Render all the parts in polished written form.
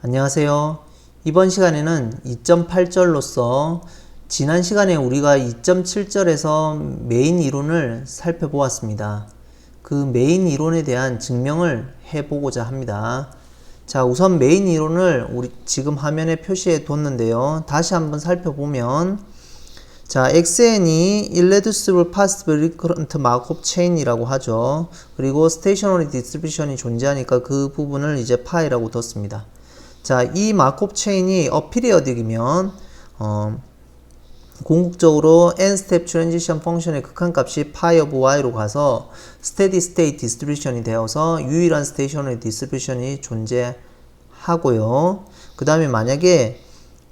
안녕하세요. 이번 시간에는 2.8절로서 지난 시간에 우리가 2.7절에서 메인 이론을 살펴보았습니다. 그 메인 이론에 대한 증명을 해보고자 합니다. 자, 우선 메인 이론을 우리 지금 화면에 표시해 뒀는데요. 다시 한번 살펴보면 자, XN이 Irreducible Positive Recurrent Markov Chain이라고 하죠. 그리고 Stationary Distribution이 존재하니까 그 부분을 이제 파이라고 뒀습니다. 자, 이 마코브 체인이 어피리어딕이면 궁극적으로 n-스텝 트랜지션 펑션의 극한값이 파이 오브 y로 가서 스테디 스테이트 디스트리뷰션이 되어서 유일한 스테이셔너리 디스트리뷰션이 존재하고요. 그 다음에 만약에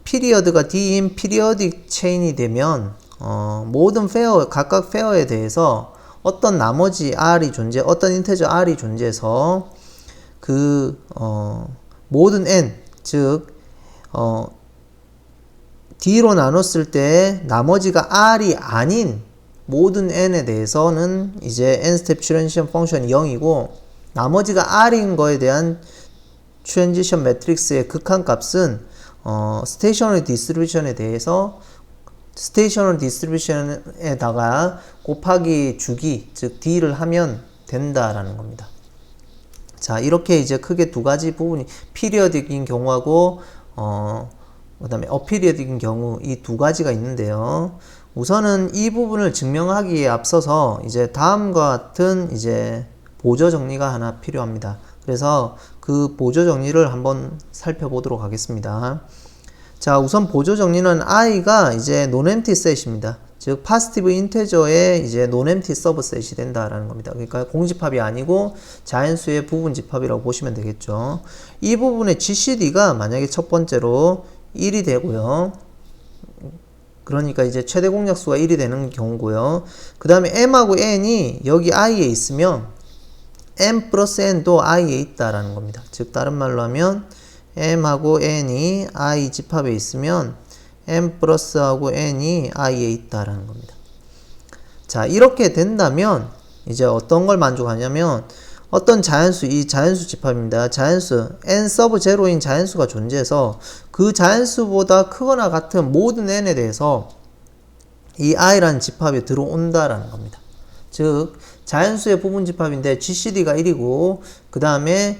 피리어드가 D인 피리어딕 체인이 되면 모든 페어, 각각 페어에 대해서 어떤 나머지 R이 어떤 인테저 R이 존재해서 모든 n, 즉 D로 나눴을 때 나머지가 R이 아닌 모든 n에 대해서는 이제 n-스텝 트랜지션 펑션이 0이고 나머지가 R인 거에 대한 트랜지션 매트릭스의 극한값은 스테이셔너리 디스트리뷰션에 대해서 스테이셔너리 디스트리뷰션에다가 곱하기 주기, 즉 D를 하면 된다라는 겁니다. 자, 이렇게 이제 크게 두 가지 부분이 피리어딕인 경우하고 그 다음에 어피리어딕인 경우 이 두 가지가 있는데요. 우선은 이 부분을 증명하기에 앞서서 이제 다음과 같은 이제 보조 정리가 하나 필요합니다. 그래서 그 보조 정리를 한번 살펴보도록 하겠습니다. 자, 우선 보조 정리는 i가 이제 논엠티 셋입니다. 즉 파지티브 인테저의 이제 논엠티 서브셋이 된다라는 겁니다. 그러니까 공집합이 아니고 자연수의 부분집합이라고 보시면 되겠죠. 이 부분의 GCD가 만약에 첫 번째로 1이 되고요. 그러니까 이제 최대 공약수가 1이 되는 경우고요. 그 다음에 m하고 n이 여기 i에 있으면 m 플러스 n도 i에 있다라는 겁니다. 즉 다른 말로 하면 m하고 n이 i 집합에 있으면 m 플러스하고 n이 i에 있다라는 겁니다. 자, 이렇게 된다면 이제 어떤 걸 만족하냐면 어떤 자연수, 이 자연수 집합입니다. 자연수 n 서브 제로인 자연수가 존재해서 그 자연수보다 크거나 같은 모든 n에 대해서 이 i라는 집합에 들어온다라는 겁니다. 즉 자연수의 부분 집합인데 GCD가 1이고 그 다음에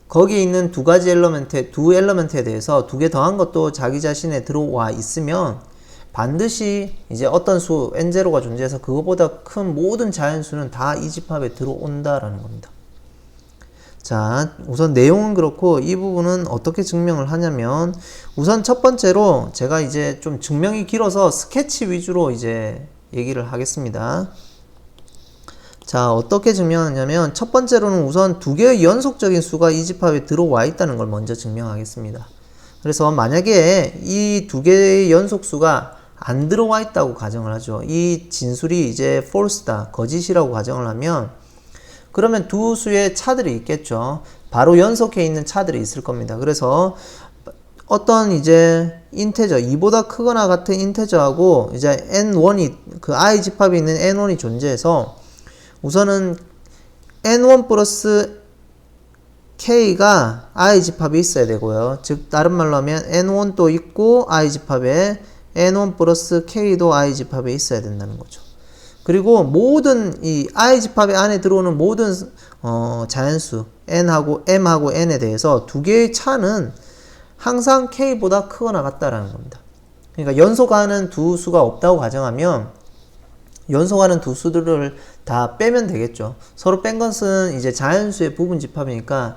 거기에 있는 두 엘러멘트에 대해서 두 개 더한 것도 자기 자신에 들어와 있으면 반드시 이제 어떤 수 n0가 존재해서 그거보다 큰 모든 자연수는 다 이 집합에 들어온다라는 겁니다. 자, 우선 내용은 그렇고 이 부분은 어떻게 증명을 하냐면 우선 첫 번째로 제가 이제 좀 증명이 길어서 스케치 위주로 이제 얘기를 하겠습니다. 자, 어떻게 증명하냐면 첫 번째로는 우선 두 개의 연속적인 수가 이 집합에 들어와 있다는 걸 먼저 증명하겠습니다. 그래서 만약에 이 두 개의 연속수가 안 들어와 있다고 가정을 하죠. 이 진술이 이제 false다, 거짓이라고 가정을 하면 그러면 두 수의 차들이 있겠죠. 바로 연속해 있는 차들이 있을 겁니다. 그래서 어떤 이제 인테저, 2보다 크거나 같은 인테저하고 이제 n1이 그 i 집합에 있는 n1이 존재해서 우선은 n1 플러스 k가 i 집합이 있어야 되고요. 즉 다른 말로 하면 n1도 있고 i 집합에 n1 플러스 k도 i 집합에 있어야 된다는 거죠. 그리고 모든 이 i 집합의 안에 들어오는 모든 자연수 n하고 m하고 n에 대해서 두 개의 차는 항상 k보다 크거나 같다라는 겁니다. 그러니까 연속하는 두 수가 없다고 가정하면 연속하는 두 수들을 다 빼면 되겠죠. 서로 뺀 것은 이제 자연수의 부분 집합이니까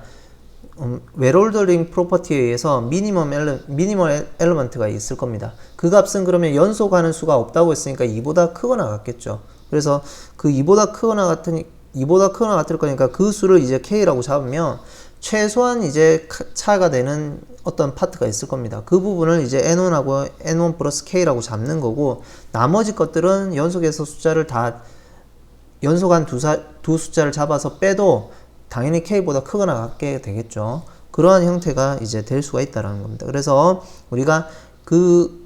웨롤더링 프로퍼티에 의해서 미니멈 엘리먼트가 있을 겁니다. 그 값은 그러면 연속하는 수가 없다고 했으니까 2보다 크거나 같겠죠. 그래서 그 2보다 크거나 같을 거니까 그 수를 이제 k라고 잡으면 최소한 이제 차가 되는 어떤 파트가 있을 겁니다. 그 부분을 이제 n1하고 n1 플러스 k라고 잡는 거고 나머지 것들은 연속해서 숫자를 다 연속한 두 숫자를 잡아서 빼도 당연히 k보다 크거나 같게 되겠죠. 그러한 형태가 이제 될 수가 있다라는 겁니다. 그래서 우리가 그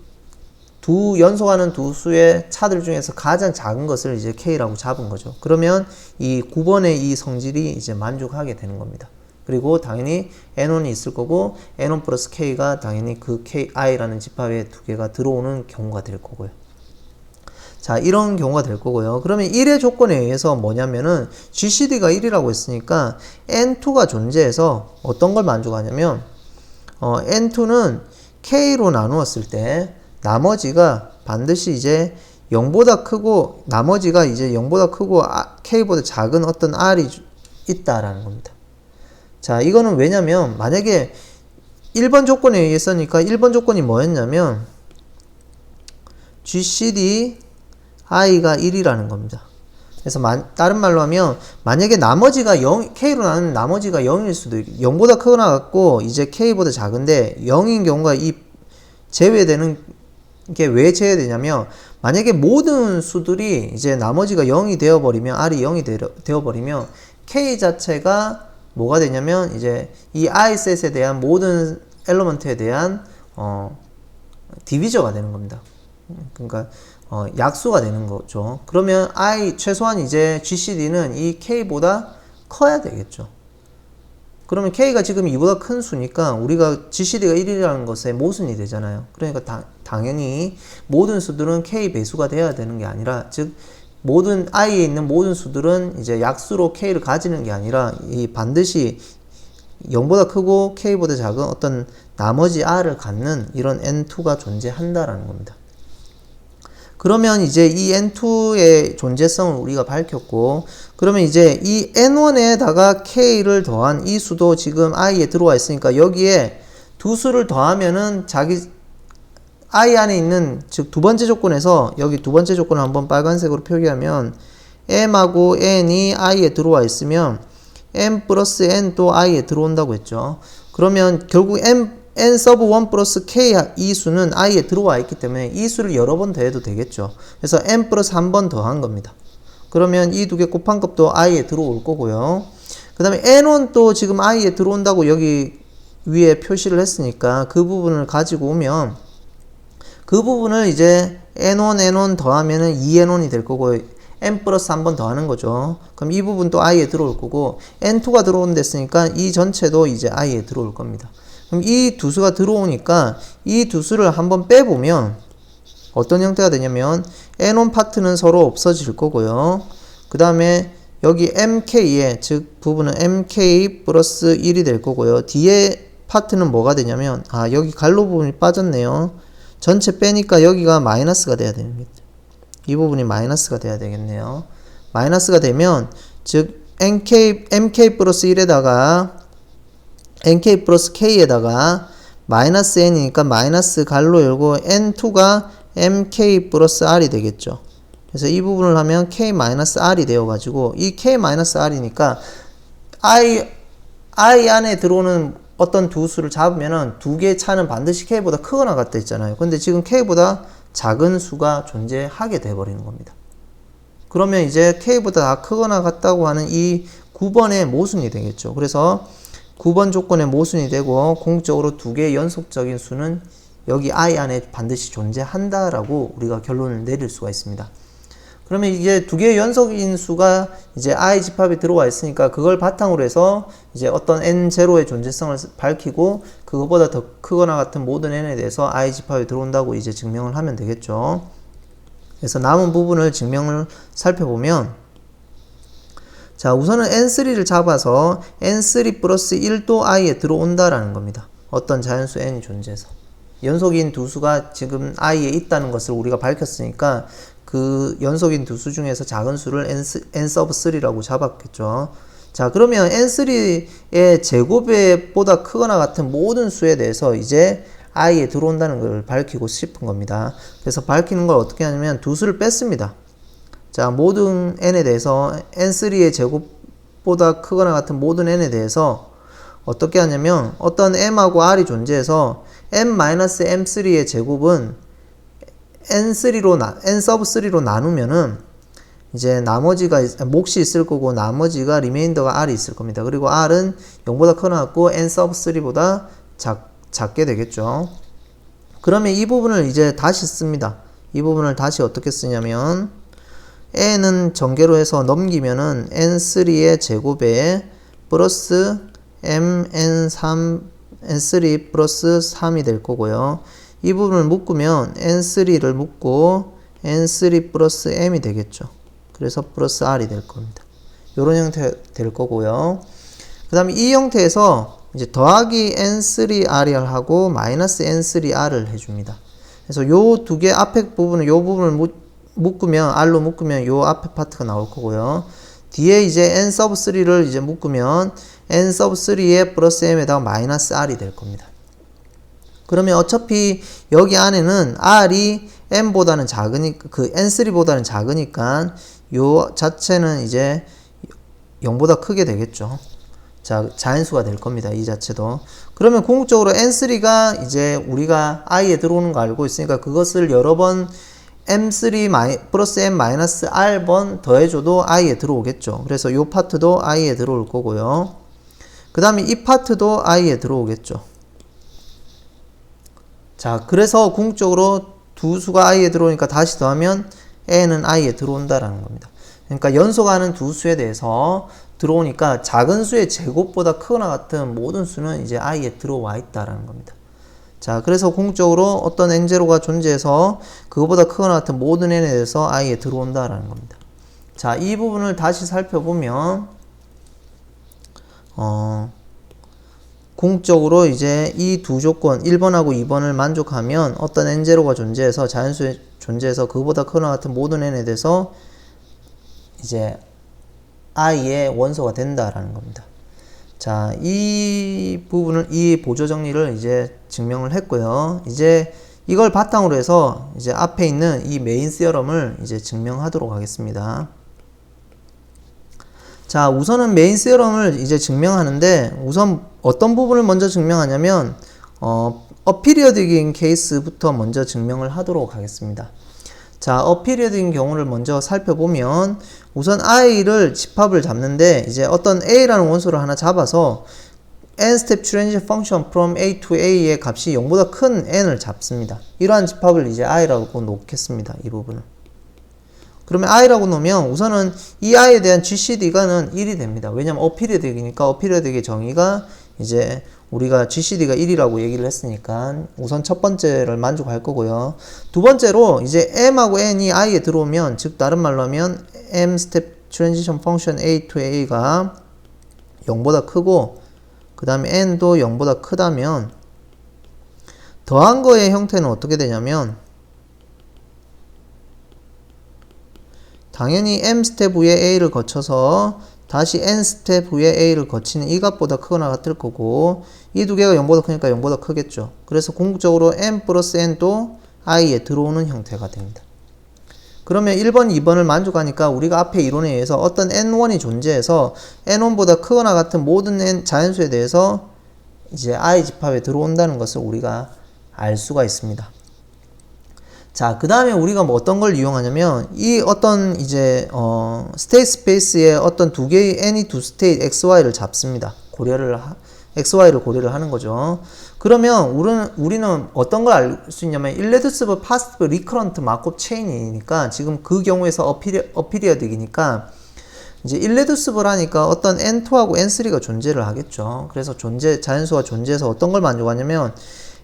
연속하는 두 수의 차들 중에서 가장 작은 것을 이제 k라고 잡은 거죠. 그러면 이 9번의 이 성질이 이제 만족하게 되는 겁니다. 그리고 당연히 n1이 있을 거고 n1 플러스 k가 당연히 그 i라는 집합에 두 개가 들어오는 경우가 될 거고요. 자, 이런 경우가 될 거고요. 그러면 1의 조건에 의해서 뭐냐면은 GCD가 1이라고 했으니까 N2가 존재해서 어떤 걸 만족하냐면 N2는 K로 나누었을 때 나머지가 반드시 이제 0보다 크고 나머지가 이제 0보다 크고 K보다 작은 어떤 R이 있다라는 겁니다. 자, 이거는 왜냐면 만약에 1번 조건에 의해서니까 1번 조건이 뭐였냐면 GCD i가 1이라는 겁니다. 그래서 다른 말로 하면 만약에 나머지가 0, k로 나누는 나머지가 0일 수도 있고 0보다 크거나 같고 이제 k보다 작은데 0인 경우가 이 제외되는 게 왜 제외되냐면 만약에 모든 수들이 이제 나머지가 0이 되어버리면 r이 0이 되어버리면 k 자체가 뭐가 되냐면 이제 이 i셋에 대한 모든 엘리먼트에 대한 디비저가 되는 겁니다. 그러니까 약수가 되는 거죠. 그러면 최소한 이제 GCD는 이 K보다 커야 되겠죠. 그러면 K가 지금 2보다 큰 수니까 우리가 GCD가 1이라는 것의 모순이 되잖아요. 그러니까 당연히 모든 수들은 K 배수가 돼야 되는 게 아니라, 즉, I에 있는 모든 수들은 이제 약수로 K를 가지는 게 아니라, 반드시 0보다 크고 K보다 작은 어떤 나머지 R을 갖는 이런 N2가 존재한다라는 겁니다. 그러면 이제 이 N2의 존재성을 우리가 밝혔고, 그러면 이제 이 N1에다가 K를 더한 이 수도 지금 I에 들어와 있으니까 여기에 두 수를 더하면은 I 안에 있는, 즉 두 번째 조건에서 여기 두 번째 조건을 한번 빨간색으로 표기하면 M하고 N이 I에 들어와 있으면 M 플러스 N 또 I에 들어온다고 했죠. 그러면 결국 n 서브 1 플러스 k 이 수는 i에 들어와 있기 때문에 이 수를 여러 번 더해도 되겠죠. 그래서 n 플러스 한 번 더한 겁니다. 그러면 이 두 개 곱한 값도 i에 들어올 거고요. 그 다음에 n1 또 지금 i에 들어온다고 여기 위에 표시를 했으니까 그 부분을 가지고 오면 그 부분을 이제 n1 더하면은 2n1이 될 거고 n 플러스 한 번 더하는 거죠. 그럼 이 부분도 i에 들어올 거고 n2가 들어온 됐으니까 이 전체도 이제 i에 들어올 겁니다. 그럼 이 두 수가 들어오니까 이 두 수를 한번 빼보면 어떤 형태가 되냐면 N1 파트는 서로 없어질 거고요. 그 다음에 여기 MK에, 즉 부분은 MK 플러스 1이 될 거고요. 뒤에 파트는 뭐가 되냐면 여기 갈로 부분이 빠졌네요. 전체 빼니까 여기가 마이너스가 돼야 됩니다. 이 부분이 마이너스가 돼야 되겠네요. 마이너스가 되면 즉 MK 플러스 1에다가 nk 플러스 k에다가 마이너스 n이니까 마이너스 갈로 열고 n2가 mk 플러스 r이 되겠죠. 그래서 이 부분을 하면 k 마이너스 r이 되어가지고 이 k 마이너스 r이니까 I 안에 들어오는 어떤 두 수를 잡으면은 두 개의 차는 반드시 k보다 크거나 같다 했잖아요. 근데 지금 k보다 작은 수가 존재하게 돼버리는 겁니다. 그러면 이제 k보다 다 크거나 같다고 하는 이 9번의 모순이 되겠죠. 그래서 9번 조건의 모순이 되고 공적으로 두 개의 연속적인 수는 여기 I 안에 반드시 존재한다라고 우리가 결론을 내릴 수가 있습니다. 그러면 이제 두 개의 연속인 수가 이제 I 집합에 들어와 있으니까 그걸 바탕으로 해서 이제 어떤 N0의 존재성을 밝히고 그거보다 더 크거나 같은 모든 N에 대해서 I 집합에 들어온다고 이제 증명을 하면 되겠죠. 그래서 남은 부분을 증명을 살펴보면 자, 우선은 N3를 잡아서 N3 플러스 1도 I에 들어온다라는 겁니다. 어떤 자연수 N이 존재해서. 연속인 두 수가 지금 I에 있다는 것을 우리가 밝혔으니까 그 연속인 두 수 중에서 작은 수를 N 서브 3라고 잡았겠죠. 자, 그러면 N3의 제곱보다 크거나 같은 모든 수에 대해서 이제 I에 들어온다는 걸 밝히고 싶은 겁니다. 그래서 밝히는 걸 어떻게 하냐면 두 수를 뺐습니다. 자, 모든 n에 대해서 n3의 제곱보다 크거나 같은 모든 n에 대해서 어떻게 하냐면 어떤 m하고 r이 존재해서 m-m3의 제곱은 n 서브 3로 나누면은 이제 나머지가 몫이 있을 거고 나머지가 리메인더가 r이 있을 겁니다. 그리고 r은 0보다 크거나 같고 n 서브 3보다 작게 되겠죠. 그러면 이 부분을 이제 다시 씁니다. 이 부분을 다시 어떻게 쓰냐면 n은 전개로 해서 넘기면은 n3의 제곱에 플러스 mn3 n3 플러스 3이 될 거고요. 이 부분을 묶으면 n3를 묶고 n3 플러스 m이 되겠죠. 그래서 플러스 r이 될 겁니다. 이런 형태 될 거고요. 그 다음에 이 형태에서 이제 더하기 n3r을 하고 마이너스 n3r을 해줍니다. 그래서 요 두 개 앞에 부분은 요 부분을 묶으면 r로 묶으면 요 앞에 파트가 나올 거고요. 뒤에 이제 n 서브 3를 이제 묶으면 n 서브 3에 플러스 m에다가 마이너스 r이 될 겁니다. 그러면 어차피 여기 안에는 r이 m보다는 작으니까 그 n3보다는 작으니까 요 자체는 이제 0보다 크게 되겠죠. 자, 자연수가 될 겁니다. 이 자체도. 그러면 궁극적으로 n3가 이제 우리가 i에 들어오는 거 알고 있으니까 그것을 여러 번 m3 플러스 m 마이너스 r번 더해줘도 i에 들어오겠죠. 그래서 이 파트도 i에 들어올 거고요. 그 다음에 이 파트도 i에 들어오겠죠. 자, 그래서 궁극적으로 두 수가 i에 들어오니까 다시 더하면 n은 i에 들어온다라는 겁니다. 그러니까 연속하는 두 수에 대해서 들어오니까 작은 수의 제곱보다 크거나 같은 모든 수는 이제 i에 들어와 있다라는 겁니다. 자, 그래서 궁극적으로 어떤 n0가 존재해서 그거보다 크거나 같은 모든 n에 대해서 i에 들어온다라는 겁니다. 자, 이 부분을 다시 살펴보면 궁극적으로 이제 이 두 조건 1번하고 2번을 만족하면 어떤 n0가 존재해서 자연수에 존재해서 그거보다 크거나 같은 모든 n에 대해서 이제 i의 원소가 된다라는 겁니다. 자, 이 부분을, 이 보조 정리를 이제 증명을 했고요. 이제 이걸 바탕으로 해서 이제 앞에 있는 이 메인 시어럼을 이제 증명하도록 하겠습니다. 자, 우선은 메인 시어럼을 이제 증명하는데 우선 어떤 부분을 먼저 증명하냐면 어피리어드인 케이스부터 먼저 증명을 하도록 하겠습니다. 자, 어피리어드인 경우를 먼저 살펴보면 우선 i를 집합을 잡는데 이제 어떤 a라는 원소를 하나 잡아서 n-step transition function from a to a의 값이 0보다 큰 n을 잡습니다. 이러한 집합을 이제 i라고 놓겠습니다. 이 부분은. 그러면 i라고 놓으면 우선은 이 i에 대한 GCD가는 1이 됩니다. 왜냐면 어피리어드이니까 어피리어드의 정의가 이제 우리가 GCD가 1이라고 얘기를 했으니까 우선 첫 번째를 만족할 거고요. 두 번째로 이제 m하고 n이 i에 들어오면 즉 다른 말로 하면 m step transition function a to a가 0보다 크고 그 다음에 n도 0보다 크다면 더한 거의 형태는 어떻게 되냐면 당연히 m 스텝 후에 a를 거쳐서 다시 n 스텝 후에 a를 거치는 이 값보다 크거나 같을 거고 이 두 개가 0보다 크니까 0보다 크겠죠. 그래서 궁극적으로 m 플러스 n도 i에 들어오는 형태가 됩니다. 그러면 1번, 2번을 만족하니까 우리가 앞에 이론에 의해서 어떤 n1이 존재해서 n1보다 크거나 같은 모든 n 자연수에 대해서 이제 i 집합에 들어온다는 것을 우리가 알 수가 있습니다. 자, 그 다음에 우리가 뭐 어떤 걸 이용하냐면 이 어떤 이제 스테이트 스페이스의 어떤 두 개의 n이 두 스테이트 xy를 잡습니다. xy를 고려를 하는 거죠. 그러면 우리는 어떤 걸 알 수 있냐면 irreducible positive recurrent 마콥 체인이니까 지금 그 경우에서 어피리어드이니까 이제 irreducible 하니까 어떤 n2하고 n3가 존재를 하겠죠. 그래서 자연수가 존재해서 어떤 걸 만족하냐면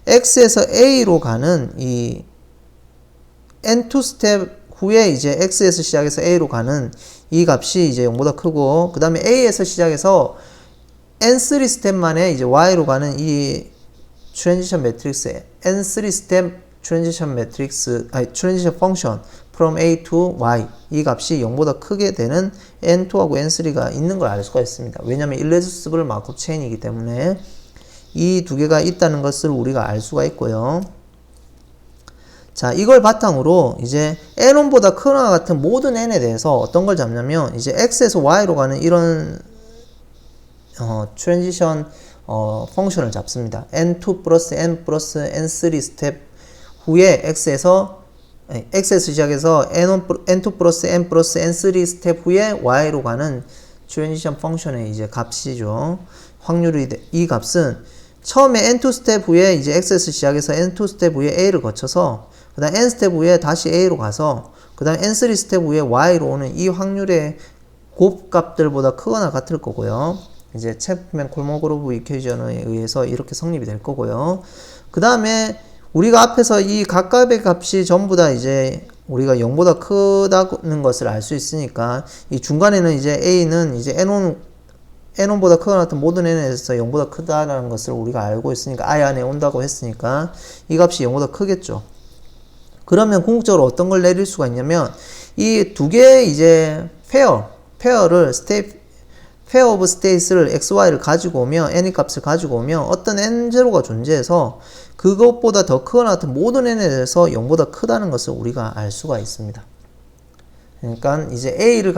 x에서 a로 가는 이 n2 스텝 후에 이제 x에서 시작해서 a로 가는 이 값이 이제 0보다 크고 그 다음에 a에서 시작해서 n3 스텝 만에 이제 y로 가는 이 트랜지션 매트릭스 n3 스텝 트랜지션 펑션 from a to y 이 값이 0보다 크게 되는 n2하고 n3가 있는 걸 알 수가 있습니다. 왜냐하면 irreducible 마콥 체인이기 때문에 이 두 개가 있다는 것을 우리가 알 수가 있고요. 자, 이걸 바탕으로 이제 n1보다 크거나 같은 모든 n에 대해서 어떤 걸 잡냐면 이제 x에서 y로 가는 이런 트랜지션 펑션을 잡습니다. n2 플러스 n 플러스 n3 스텝 후에 x에서 시작해서 n2 플러스 n 플러스 n3 스텝 후에 y로 가는 트랜지션 펑션의 이제 값이죠. 확률이 이 값은 처음에 n2 스텝 후에 이제 x에서 시작해서 n2 스텝 후에 a를 거쳐서 그 다음 n 스텝 후에 다시 a로 가서 그 다음 n3 스텝 후에 y로 오는 이 확률의 곱값들보다 크거나 같을 거고요. 이제 챔프맨 콜모그로브 이퀘이션에 의해서 이렇게 성립이 될 거고요. 그 다음에 우리가 앞에서 이 각각의 값이 전부 다 이제 우리가 0보다 크다는 것을 알 수 있으니까 이 중간에는 이제 a는 이제 n1보다 크거나 같은 모든 n에서 0보다 크다라는 것을 우리가 알고 있으니까 i 안에 온다고 했으니까 이 값이 0보다 크겠죠. 그러면 궁극적으로 어떤 걸 내릴 수가 있냐면 이 두 개의 이제 페어를 페어 오브 스테이트를 xy를 가지고 오면 n의 값을 가지고 오면 어떤 n0가 존재해서 그것보다 더 크거나 같은 모든 n에 대해서 0보다 크다는 것을 우리가 알 수가 있습니다. 그러니까 이제 a를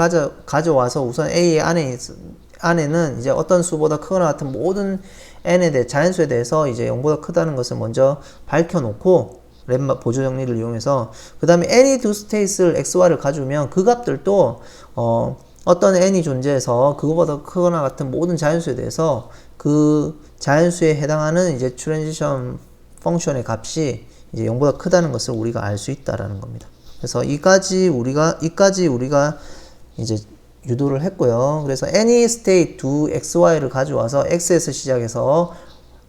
가져와서 우선 a 안에는 이제 어떤 수보다 크거나 같은 모든 n에 대해 자연수에 대해서 이제 0보다 크다는 것을 먼저 밝혀놓고 렘마 보조 정리를 이용해서 그 다음에 any 두 스테이트를 xy를 가져오면 그 값들도 어떤 n이 존재해서 그거보다 크거나 같은 모든 자연수에 대해서 그 자연수에 해당하는 이제 트랜지션 펑션의 값이 이제 0보다 크다는 것을 우리가 알 수 있다라는 겁니다. 그래서 이까지 우리가 이제 유도를 했고요. 그래서 any state 두 xy를 가져와서 x에서 시작해서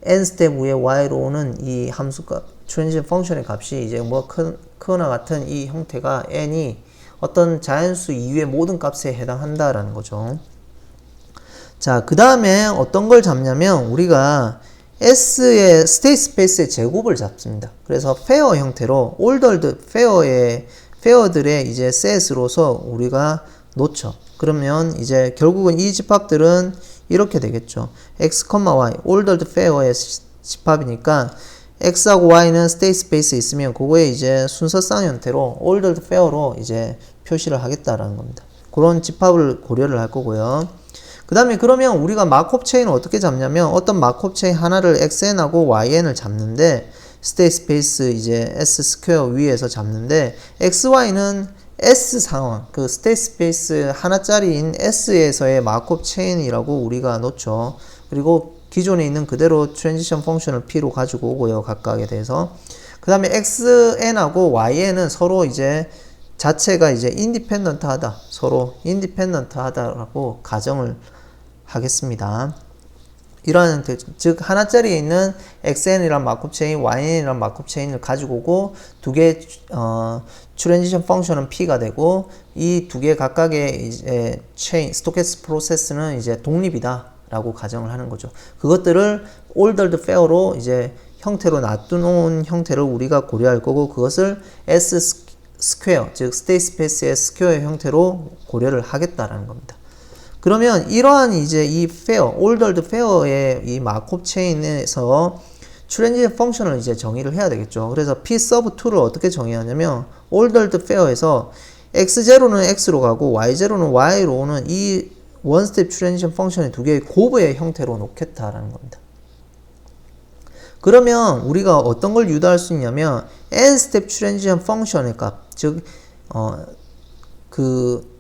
n 스텝 위에 y로 오는 이 함수값 트랜지션 펑션의 값이 이제 뭐 크거나 같은 이 형태가 n이 어떤 자연수 이외의 모든 값에 해당한다라는 거죠. 자, 그 다음에 어떤 걸 잡냐면 우리가 S의 스테이트 스페이스의 제곱을 잡습니다. 그래서 페어 형태로 올더드 페어들의 이제 셋으로서 우리가 놓죠. 그러면 이제 결국은 이 집합들은 이렇게 되겠죠. x, y 올더드 페어의 집합이니까 x하고 y는 스테이트 스페이스에 있으면 그거에 이제 순서상 형태로 ordered pair로 이제 표시를 하겠다라는 겁니다. 그런 집합을 고려를 할 거고요. 그 다음에 그러면 우리가 마크업 체인을 어떻게 잡냐면 어떤 마크업 체인 하나를 xn하고 yn을 잡는데 스테이트 스페이스 이제 s 스퀘어 위에서 잡는데 xy는 s 상황 그 스테이트 스페이스 하나짜리인 s에서의 마크업 체인이라고 우리가 놓죠. 그리고 기존에 있는 그대로 트랜지션 펑션을 p로 가지고 오고요. 각각에 대해서. 그 다음에 xn하고 yn은 서로 이제 자체가 이제 인디펜던트 하다. 서로 인디펜던트 하다라고 가정을 하겠습니다. 이러한 형태, 즉 하나짜리에 있는 xn이란 마크업 체인, yn이란 마크업 체인을 가지고 오고 두 개의 트랜지션 펑션은 p가 되고 이 두 개 각각의 이제 체인, 스토캐스틱 프로세스는 이제 독립이다. 라고 가정을 하는 거죠. 그것들을 ordered pair로 이제 형태로 놔두는 형태를 우리가 고려할 거고 그것을 S 스퀘어, 즉 스테이트 스페이스의 스퀘어의 형태로 고려를 하겠다라는 겁니다. 그러면 이러한 이제 이 페어, ordered pair의 이 마크업 체인에서 트랜지션 펑션을 이제 정의를 해야 되겠죠. 그래서 P sub 2를 어떻게 정의하냐면 ordered pair에서 x0는 x로 가고 y0는 y로 오는 이 원스텝 트랜지션 펑션의 두 개의 곱의 형태로 놓겠다라는 겁니다. 그러면 우리가 어떤 걸 유도할 수 있냐면 n 스텝 트랜지션 펑션의 값, 즉 그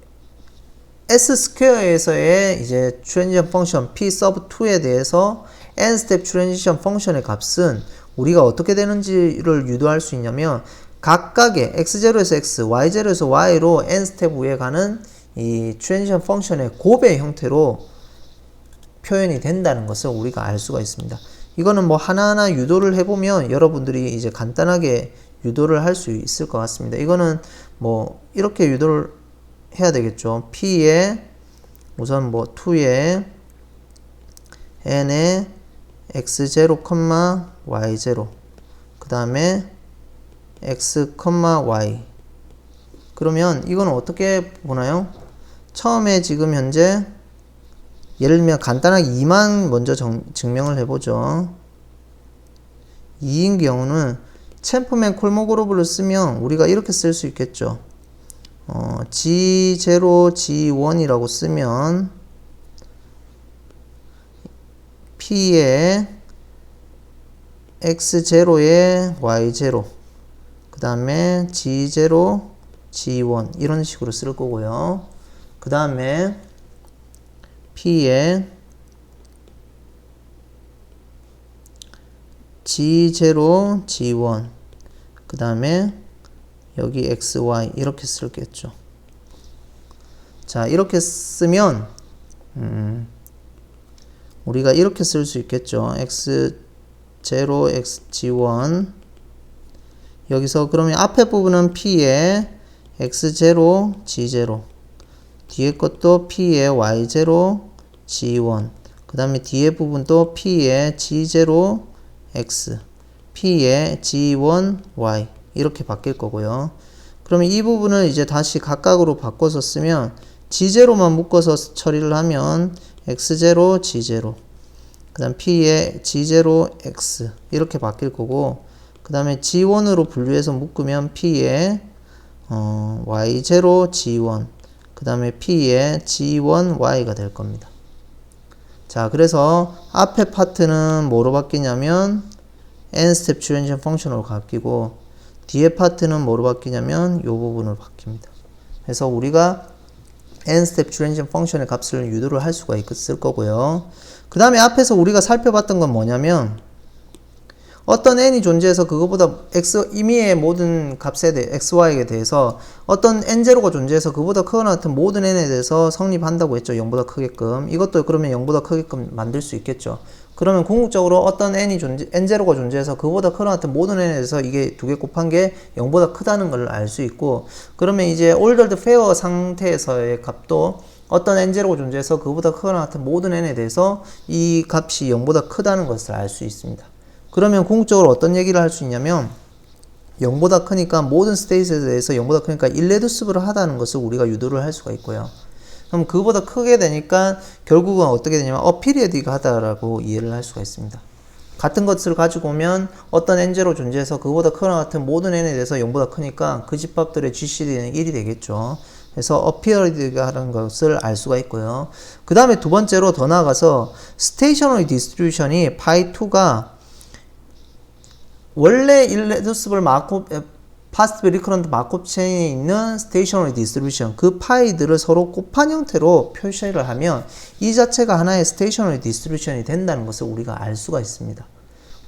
s 스퀘어에서의 이제 트랜지션 펑션 p sub 2에 대해서 n 스텝 트랜지션 펑션의 값은 우리가 어떻게 되는지를 유도할 수 있냐면 각각의 x0에서 x, y0에서 y로 n 스텝 위에 가는 이 트랜지션 펑션의 곱의 형태로 표현이 된다는 것을 우리가 알 수가 있습니다. 이거는 뭐 하나하나 유도를 해보면 여러분들이 이제 간단하게 유도를 할 수 있을 것 같습니다. 이거는 뭐 이렇게 유도를 해야 되겠죠. P에 우선 뭐 2에 n에 x0, y0 그 다음에 x, y 그러면 이건 어떻게 보나요? 처음에 지금 현재 예를 들면 간단하게 2만 먼저 증명을 해보죠. 2인 경우는 챔프맨 콜모그로브를 쓰면 우리가 이렇게 쓸 수 있겠죠. G0, G1이라고 쓰면 P에 X0에 Y0 그 다음에 G0, G1 이런 식으로 쓸 거고요. 그 다음에 P에 G0, G1 그 다음에 여기 XY 이렇게 쓸겠죠. 자, 이렇게 쓰면 우리가 이렇게 쓸 수 있겠죠. x0, xg1 여기서 그러면 앞에 부분은 p의 x0, g0 뒤에 것도 p의 y0, g1 그 다음에 뒤에 부분도 p의 g0, x p의 g1, y 이렇게 바뀔 거고요. 그러면 이 부분을 이제 다시 각각으로 바꿔서 쓰면 g0만 묶어서 처리를 하면 x0, g0 그 다음 p의 g0, x 이렇게 바뀔 거고 그 다음에 g1으로 분류해서 묶으면 p의 y0, g1 그 다음에 p의 g1, y가 될 겁니다. 자, 그래서 앞에 파트는 뭐로 바뀌냐면 n스텝 트랜지션 펑션으로 바뀌고 뒤에 파트는 뭐로 바뀌냐면 이 부분으로 바뀝니다. 그래서 우리가 n스텝 트랜지션 펑션의 값을 유도를 할 수가 있을 거고요. 그 다음에 앞에서 우리가 살펴봤던 건 뭐냐면 어떤 n이 존재해서 그거보다 임의의 모든 값에 대해 xy에 대해서 어떤 n0가 존재해서 그보다 크거나 같은 모든 n에 대해서 성립한다고 했죠. 0보다 크게끔. 이것도 그러면 0보다 크게끔 만들 수 있겠죠. 그러면 궁극적으로 어떤 n0가 존재해서 그보다 크거나 같은 모든 n에 대해서 이게 두 개 곱한 게 0보다 크다는 걸 알 수 있고 그러면 이제 ordered fair 상태에서의 값도 어떤 n0가 존재해서 그보다 크거나 같은 모든 n에 대해서 이 값이 0보다 크다는 것을 알 수 있습니다. 그러면 궁극적으로 어떤 얘기를 할 수 있냐면 0보다 크니까 모든 스테이트에 대해서 0보다 크니까 일레두스블을 하다는 것을 우리가 유도를 할 수가 있고요. 그럼 그보다 크게 되니까 결국은 어떻게 되냐면 어피리어딕 하다라고 이해를 할 수가 있습니다. 같은 것을 가지고 오면 어떤 n제로 존재해서 그보다 크거나 같은 모든 n에 대해서 0보다 크니까 그 집합들의 GCD는 1이 되겠죠. 그래서 어피어리드가 하는 것을 알 수가 있고요. 그 다음에 두 번째로 더 나아가서 스테이셔너리 디스트리뷰션이 파이2가 원래 일레두스블 파스티브 리커런트 마콥 체인에 있는 스테이셔너리 디스트리뷰션 그 파이들을 서로 곱한 형태로 표시를 하면 이 자체가 하나의 스테이셔너리 디스트리뷰션이 된다는 것을 우리가 알 수가 있습니다.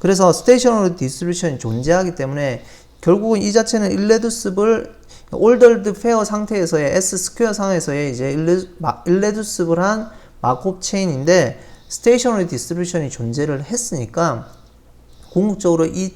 그래서 스테이셔너리 디스트리뷰션이 존재하기 때문에 결국은 이 자체는 일레두스블 올더드 페어 상태에서의 S 스퀘어 상에서의 이제 일레두스블한 마콥 체인인데 스테이셔너리 디스트리뷰션이 존재를 했으니까 궁극적으로 이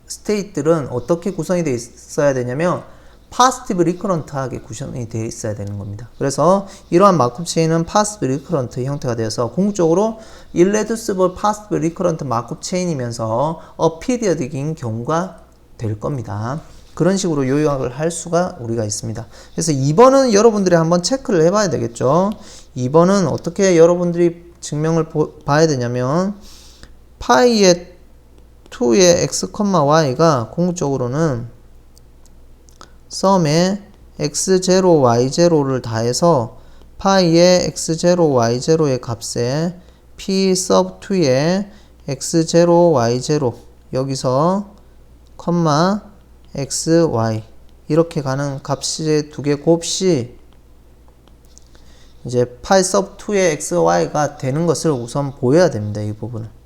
스테이트들은 어떻게 구성이 되어 있어야 되냐면 파스티브 리커런트하게 구성이 되어 있어야 되는 겁니다. 그래서 이러한 마콥 체인은 파스티브 리커런트 형태가 되어서 궁극적으로 일레두스블 파스티브 리커런트 마콥 체인이면서 어피리어딕인 경우가 될 겁니다. 그런 식으로 요약을 할 수가 우리가 있습니다. 그래서 2번은 여러분들이 한번 체크를 해봐야 되겠죠. 2번은 어떻게 여러분들이 증명을 봐야 되냐면 파이의 2의 x, y가 궁극적으로는 썸에 x0, y0를 다해서 파이의 x0, y0의 값에 p sub 2의 x0, y0 여기서 x, y 이렇게 가는 값이 두 개 곱시 이제 파이 sub 2의 x, y가 되는 것을 우선 보여야 됩니다. 이 부분은.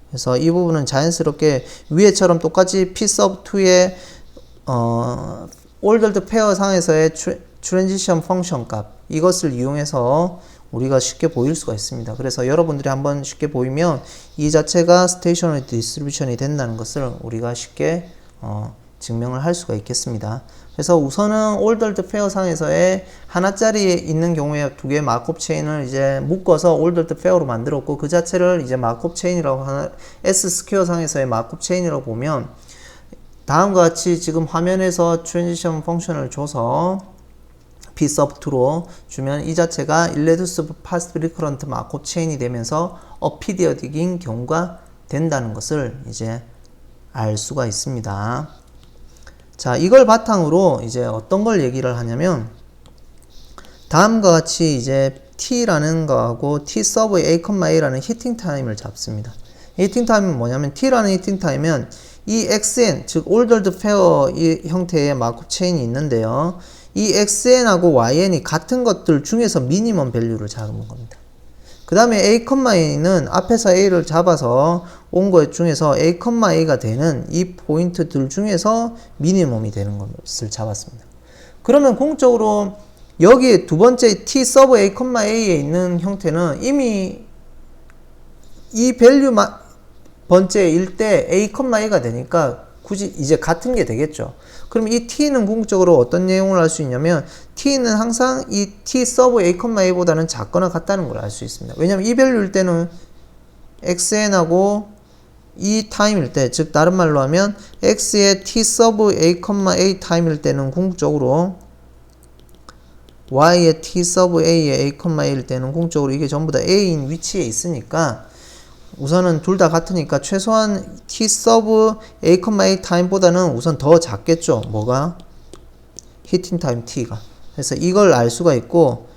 그래서 이 부분은 자연스럽게 위에처럼 똑같이 p sub 2의 ordered pair 상에서의 트랜지션 펑션 값 이것을 이용해서 우리가 쉽게 보일 수가 있습니다. 그래서 여러분들이 한번 쉽게 보이면 이 자체가 스테이셔너리 디스트리뷰션이 된다는 것을 우리가 쉽게 증명을 할 수가 있겠습니다. 그래서 우선은 ordered pair 상에서의 하나짜리에 있는 경우에 두 개의 마콥 체인을 이제 묶어서 ordered pair로 만들었고 그 자체를 이제 마콥 체인이라고 하는 S 스퀘어 상에서의 마콥 체인이라고 보면 다음과 같이 지금 화면에서 트랜지션 펑션을 줘서 p sub 2로 주면 이 자체가 일레두스 파스티브 리커런트 마콥 체인이 되면서 어피리어딕인 경우가 된다는 것을 이제 알 수가 있습니다. 자, 이걸 바탕으로 이제 어떤 걸 얘기를 하냐면 다음과 같이 이제 t라는 거하고 t sub a,a라는 히팅 타임을 잡습니다. 히팅 타임은 뭐냐면 t라는 히팅 타임은 이 xn 즉 ordered pair 이 형태의 마콥 체인이 있는데요. 이 xn하고 yn이 같은 것들 중에서 미니멈 밸류를 잡은 겁니다. 그 다음에 a,a는 앞에서 a를 잡아서 온 것 중에서 a,a가 되는 이 포인트들 중에서 미니멈이 되는 것을 잡았습니다. 그러면 궁극적으로 여기 두 번째 t sub a,a에 있는 형태는 이미 이 밸류 번째일 때 a, a가 되니까 굳이 이제 같은 게 되겠죠. 그럼 이 t는 궁극적으로 어떤 내용을 알 수 있냐면 t는 항상 이 t 서브 a, a보다는 작거나 같다는 걸 알 수 있습니다. 왜냐면 이 밸류일 때는 xn하고 이 타임일 때, 즉 다른 말로 하면 x의 t 서브 a, a 타임일 때는 궁극적으로 y의 t 서브 a의 a, a일 때는 궁극적으로 이게 전부 다 a인 위치에 있으니까 우선은 둘 다 같으니까 최소한 t 서브 a, a 타임보다는 우선 더 작겠죠. 뭐가? 히팅 타임 t가. 그래서 이걸 알 수가 있고,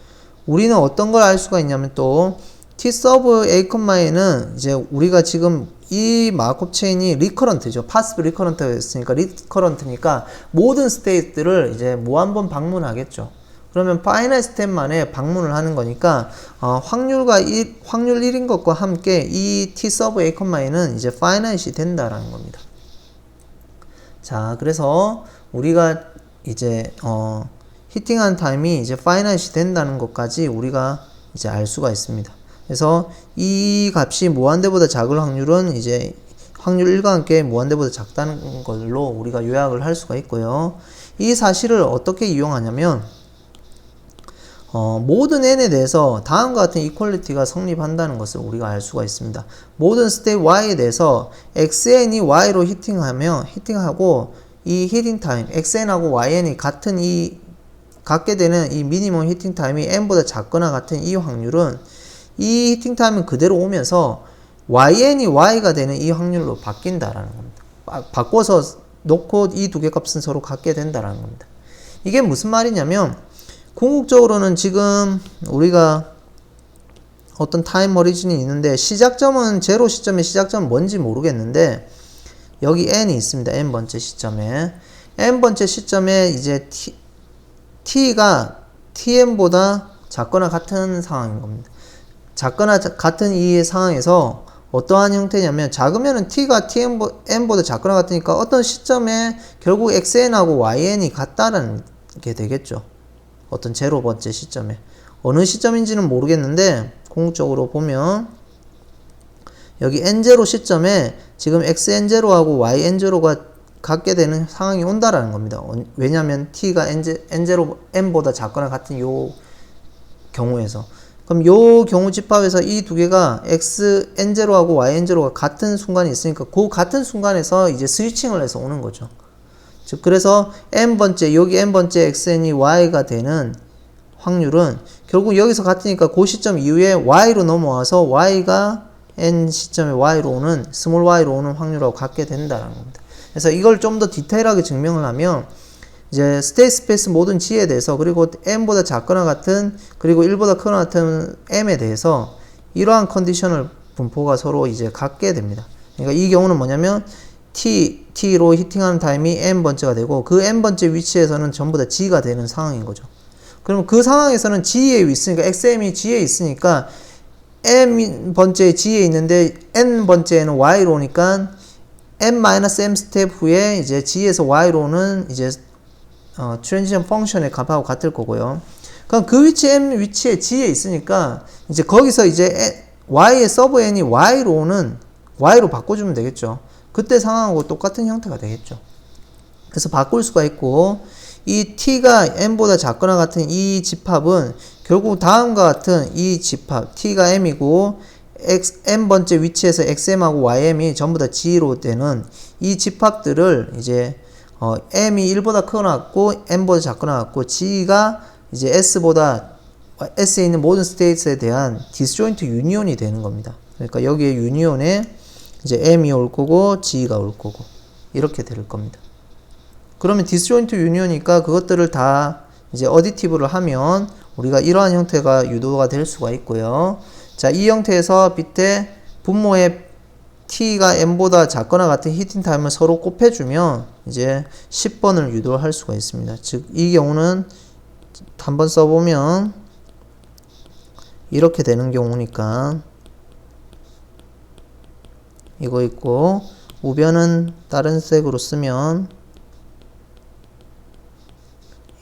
우리는 어떤 걸 알 수가 있냐면 또 t 서브 a, a는 이제 우리가 지금 이 마크업 체인이 리커런트죠. 파스브 리커런트였으니까 리커런트니까 모든 스테이트들을 이제 뭐 한번 방문하겠죠. 그러면 파이널 스텝 만에 방문을 하는 거니까 확률 1인 것과 함께 이 t 서브 a, a는 이제 파이널이 된다라는 겁니다. 자, 그래서 우리가 이제 히팅한 타임이 이제 파이널이 된다는 것까지 우리가 이제 알 수가 있습니다. 그래서 이 값이 무한대보다 작을 확률은 이제 확률 1과 함께 무한대보다 작다는 걸로 우리가 요약을 할 수가 있고요. 이 사실을 어떻게 이용하냐면 모든 n에 대해서 다음과 같은 이퀄리티가 성립한다는 것을 우리가 알 수가 있습니다. 모든 스테이트 y에 대해서 xn이 y로 히팅하고 이 히팅 타임 xn하고 yn이 같게 되는 이 미니멈 히팅 타임이 n보다 작거나 같은 이 확률은 이 히팅 타임은 그대로 오면서 yn이 y가 되는 이 확률로 바뀐다라는 겁니다. 바꿔서 놓고 이 두 개 값은 서로 같게 된다라는 겁니다. 이게 무슨 말이냐면 궁극적으로는 지금 우리가 어떤 타임 오리진이 있는데 시작점은 제로 시점의 시작점은 뭔지 모르겠는데 여기 n이 있습니다. n번째 시점에 n번째 시점에 이제 t가 tn보다 작거나 같은 상황인 겁니다. 작거나 같은 이 상황에서 어떠한 형태냐면 작으면은 t가 n보다 작거나 같으니까 어떤 시점에 결국 xn하고 yn이 같다라는 게 되겠죠. 어떤 제로 번째 시점에 어느 시점인지는 모르겠는데 궁극적으로 보면 여기 n0 시점에 지금 xn0하고 yn0가 같게 되는 상황이 온다라는 겁니다. 왜냐하면 t가 n보다 작거나 같은 요 경우에서 그럼 요 경우 집합에서 이 두 개가 n0하고 yn0가 같은 순간이 있으니까 그 같은 순간에서 이제 스위칭을 해서 오는 거죠. 즉 그래서 n번째 여기 n번째 xn이 y가 되는 확률은 결국 여기서 같으니까 그 시점 이후에 y로 넘어와서 y가 n 시점에 y로 오는 스몰 y로 오는 확률하고 같게 된다는 겁니다. 그래서 이걸 좀 더 디테일하게 증명을 하면 이제 스테이트 스페이스 모든 g에 대해서 그리고 m보다 작거나 같은 그리고 1보다 크거나 같은 m에 대해서 이러한 컨디션을 분포가 서로 이제 같게 됩니다. 그러니까 이 경우는 뭐냐면 t로 히팅하는 타임이 n번째가 되고 그 n번째 위치에서는 전부 다 g가 되는 상황인 거죠. 그럼 그 상황에서는 g에 있으니까 xm이 g에 있으니까 n번째 g에 있는데 n번째에는 y로 오니까 n-m 스텝 후에 이제 g에서 y로 오는 이제 트랜지션 펑션의 값하고 같을 거고요. 그럼 그 위치 m 위치에 g에 있으니까 이제 거기서 이제 y의 서브 n이 y로 오는 y로 바꿔주면 되겠죠. 그때 상황하고 똑같은 형태가 되겠죠. 그래서 바꿀 수가 있고 이 t가 m보다 작거나 같은 이 집합은 결국 다음과 같은 이 집합 t가 m이고 n번째 위치에서 xm하고 ym이 전부 다 g로 되는 이 집합들을 이제 m이 1보다 크거나 같고 m보다 작거나 같고 g가 이제 s에 있는 모든 스테이트에 대한 디스조인트 유니온이 되는 겁니다. 그러니까 여기에 유니온에 이제 m이 올 거고 g가 올 거고 이렇게 될 겁니다. 그러면 디스조인트 유니온이니까 그것들을 다 이제 어디티브를 하면 우리가 이러한 형태가 유도가 될 수가 있고요. 자, 이 형태에서 밑에 분모의 t가 m보다 작거나 같은 히팅 타임을 서로 곱해주면 이제 10번을 유도할 수가 있습니다. 즉, 이 경우는 한번 써보면 이렇게 되는 경우니까 이거 있고 우변은 다른 색으로 쓰면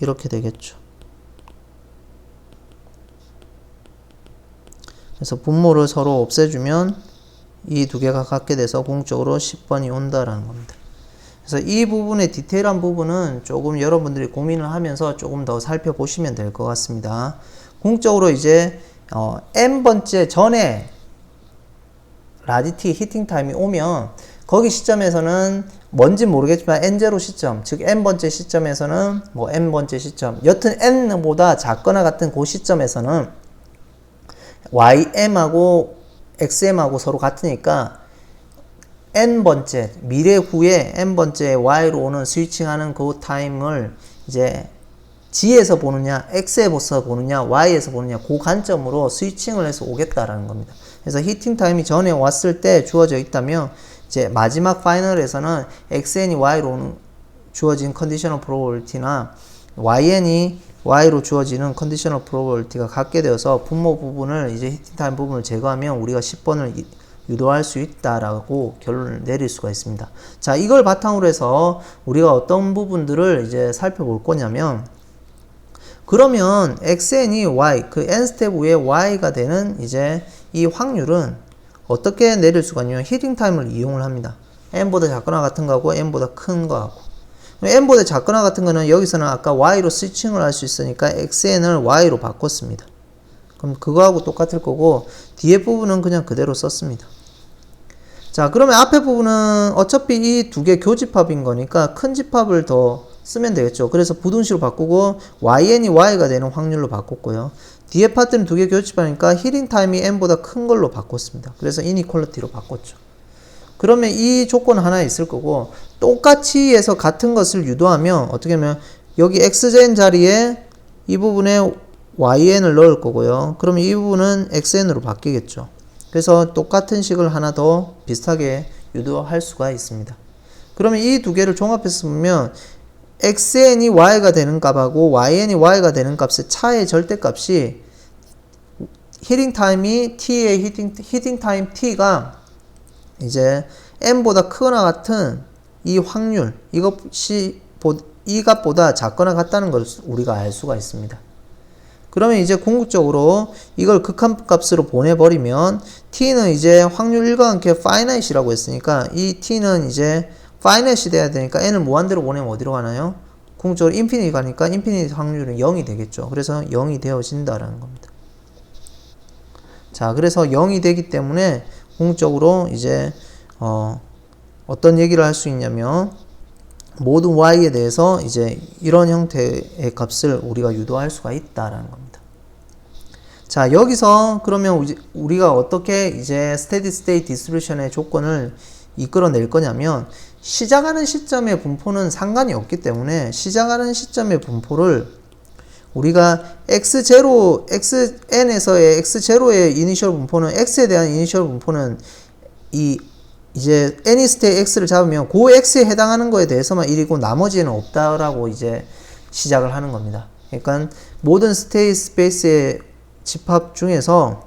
이렇게 되겠죠. 그래서 분모를 서로 없애주면 이 두 개가 같게 돼서 궁극적으로 10번이 온다라는 겁니다. 그래서 이 부분의 디테일한 부분은 조금 여러분들이 고민을 하면서 조금 더 살펴보시면 될 것 같습니다. 궁극적으로 이제 n번째 전에 라디티 히팅 타임이 오면 거기 시점에서는 뭔지 모르겠지만 n0 시점, 즉 n번째 시점에서는 뭐 n번째 시점, 여튼 n보다 작거나 같은 그 시점에서는 ym하고 xm하고 서로 같으니까 n번째, 미래 후에 n번째 y로 오는 스위칭하는 그 타임을 이제 g에서 보느냐, x에서 보느냐, y에서 보느냐, 그 관점으로 스위칭을 해서 오겠다라는 겁니다. 그래서 히팅 타임이 전에 왔을 때 주어져 있다면 이제 마지막 파이널에서는 xn이 y로 오는 주어진 컨디셔널 프로버빌티나 yn이 y로 주어지는 컨디셔널 프로버빌티가 같게 되어서 분모 부분을 이제 히팅 타임 부분을 제거하면 우리가 10번을 유도할 수 있다라고 결론을 내릴 수가 있습니다. 자, 이걸 바탕으로 해서 우리가 어떤 부분들을 이제 살펴볼 거냐면, 그러면 xn이 y, 그 n 스텝 후에 y가 되는 이제 이 확률은 어떻게 내릴 수가 있냐면 히팅 타임을 이용을 합니다. n보다 작거나 같은 거하고 n보다 큰 거하고. n보다 작거나 같은 거는 여기서는 아까 y로 스위칭을 할 수 있으니까 xn을 y로 바꿨습니다. 그럼 그거하고 똑같을 거고 뒤에 부분은 그냥 그대로 썼습니다. 자, 그러면 앞에 부분은 어차피 이 두 개 교집합인 거니까 큰 집합을 더 쓰면 되겠죠. 그래서 부등식으로 바꾸고 yn이 y가 되는 확률로 바꿨고요. 뒤에 파트는 두 개 교집합이니까 히팅 타임이 n보다 큰 걸로 바꿨습니다. 그래서 이니퀄리티로 바꿨죠. 그러면 이 조건 하나 있을 거고 똑같이 해서 같은 것을 유도하면 어떻게 하면 여기 xn 자리에 이 부분에 yn을 넣을 거고요. 그러면 이 부분은 xn으로 바뀌겠죠. 그래서 똑같은 식을 하나 더 비슷하게 유도할 수가 있습니다. 그러면 이 두 개를 종합해서 보면 xn이 y가 되는 값하고 yn이 y가 되는 값의 차의 절대값이 히팅 타임이 t의 히팅 타임 t가 이제 n보다 크거나 같은 이 확률, 이것이 이 값보다 작거나 같다는 걸 우리가 알 수가 있습니다. 그러면 이제 궁극적으로 이걸 극한값으로 보내버리면 t는 이제 확률 1과 함께 finite이라고 했으니까 이 t는 이제 finite이 돼야 되니까 n을 무한대로 보내면 어디로 가나요? 궁극적으로 인피니티 가니까 인피니티 확률은 0이 되겠죠. 그래서 0이 되어진다라는 겁니다. 자, 그래서 0이 되기 때문에 궁극적으로 이제 어떤 얘기를 할 수 있냐면 모든 y에 대해서 이제 이런 형태의 값을 우리가 유도할 수가 있다라는 겁니다. 자, 여기서 그러면 우리가 어떻게 이제 스테디 스테이트 디스트리뷰션의 조건을 이끌어낼 거냐면 시작하는 시점의 분포는 상관이 없기 때문에 시작하는 시점의 분포를 우리가 xn에서의 x0의 이니셜 분포는 x에 대한 이니셜 분포는 이제 any state x를 잡으면 그 x에 해당하는 거에 대해서만 1이고 나머지는 없다라고 이제 시작을 하는 겁니다. 그러니까 모든 스테이트 스페이스의 집합 중에서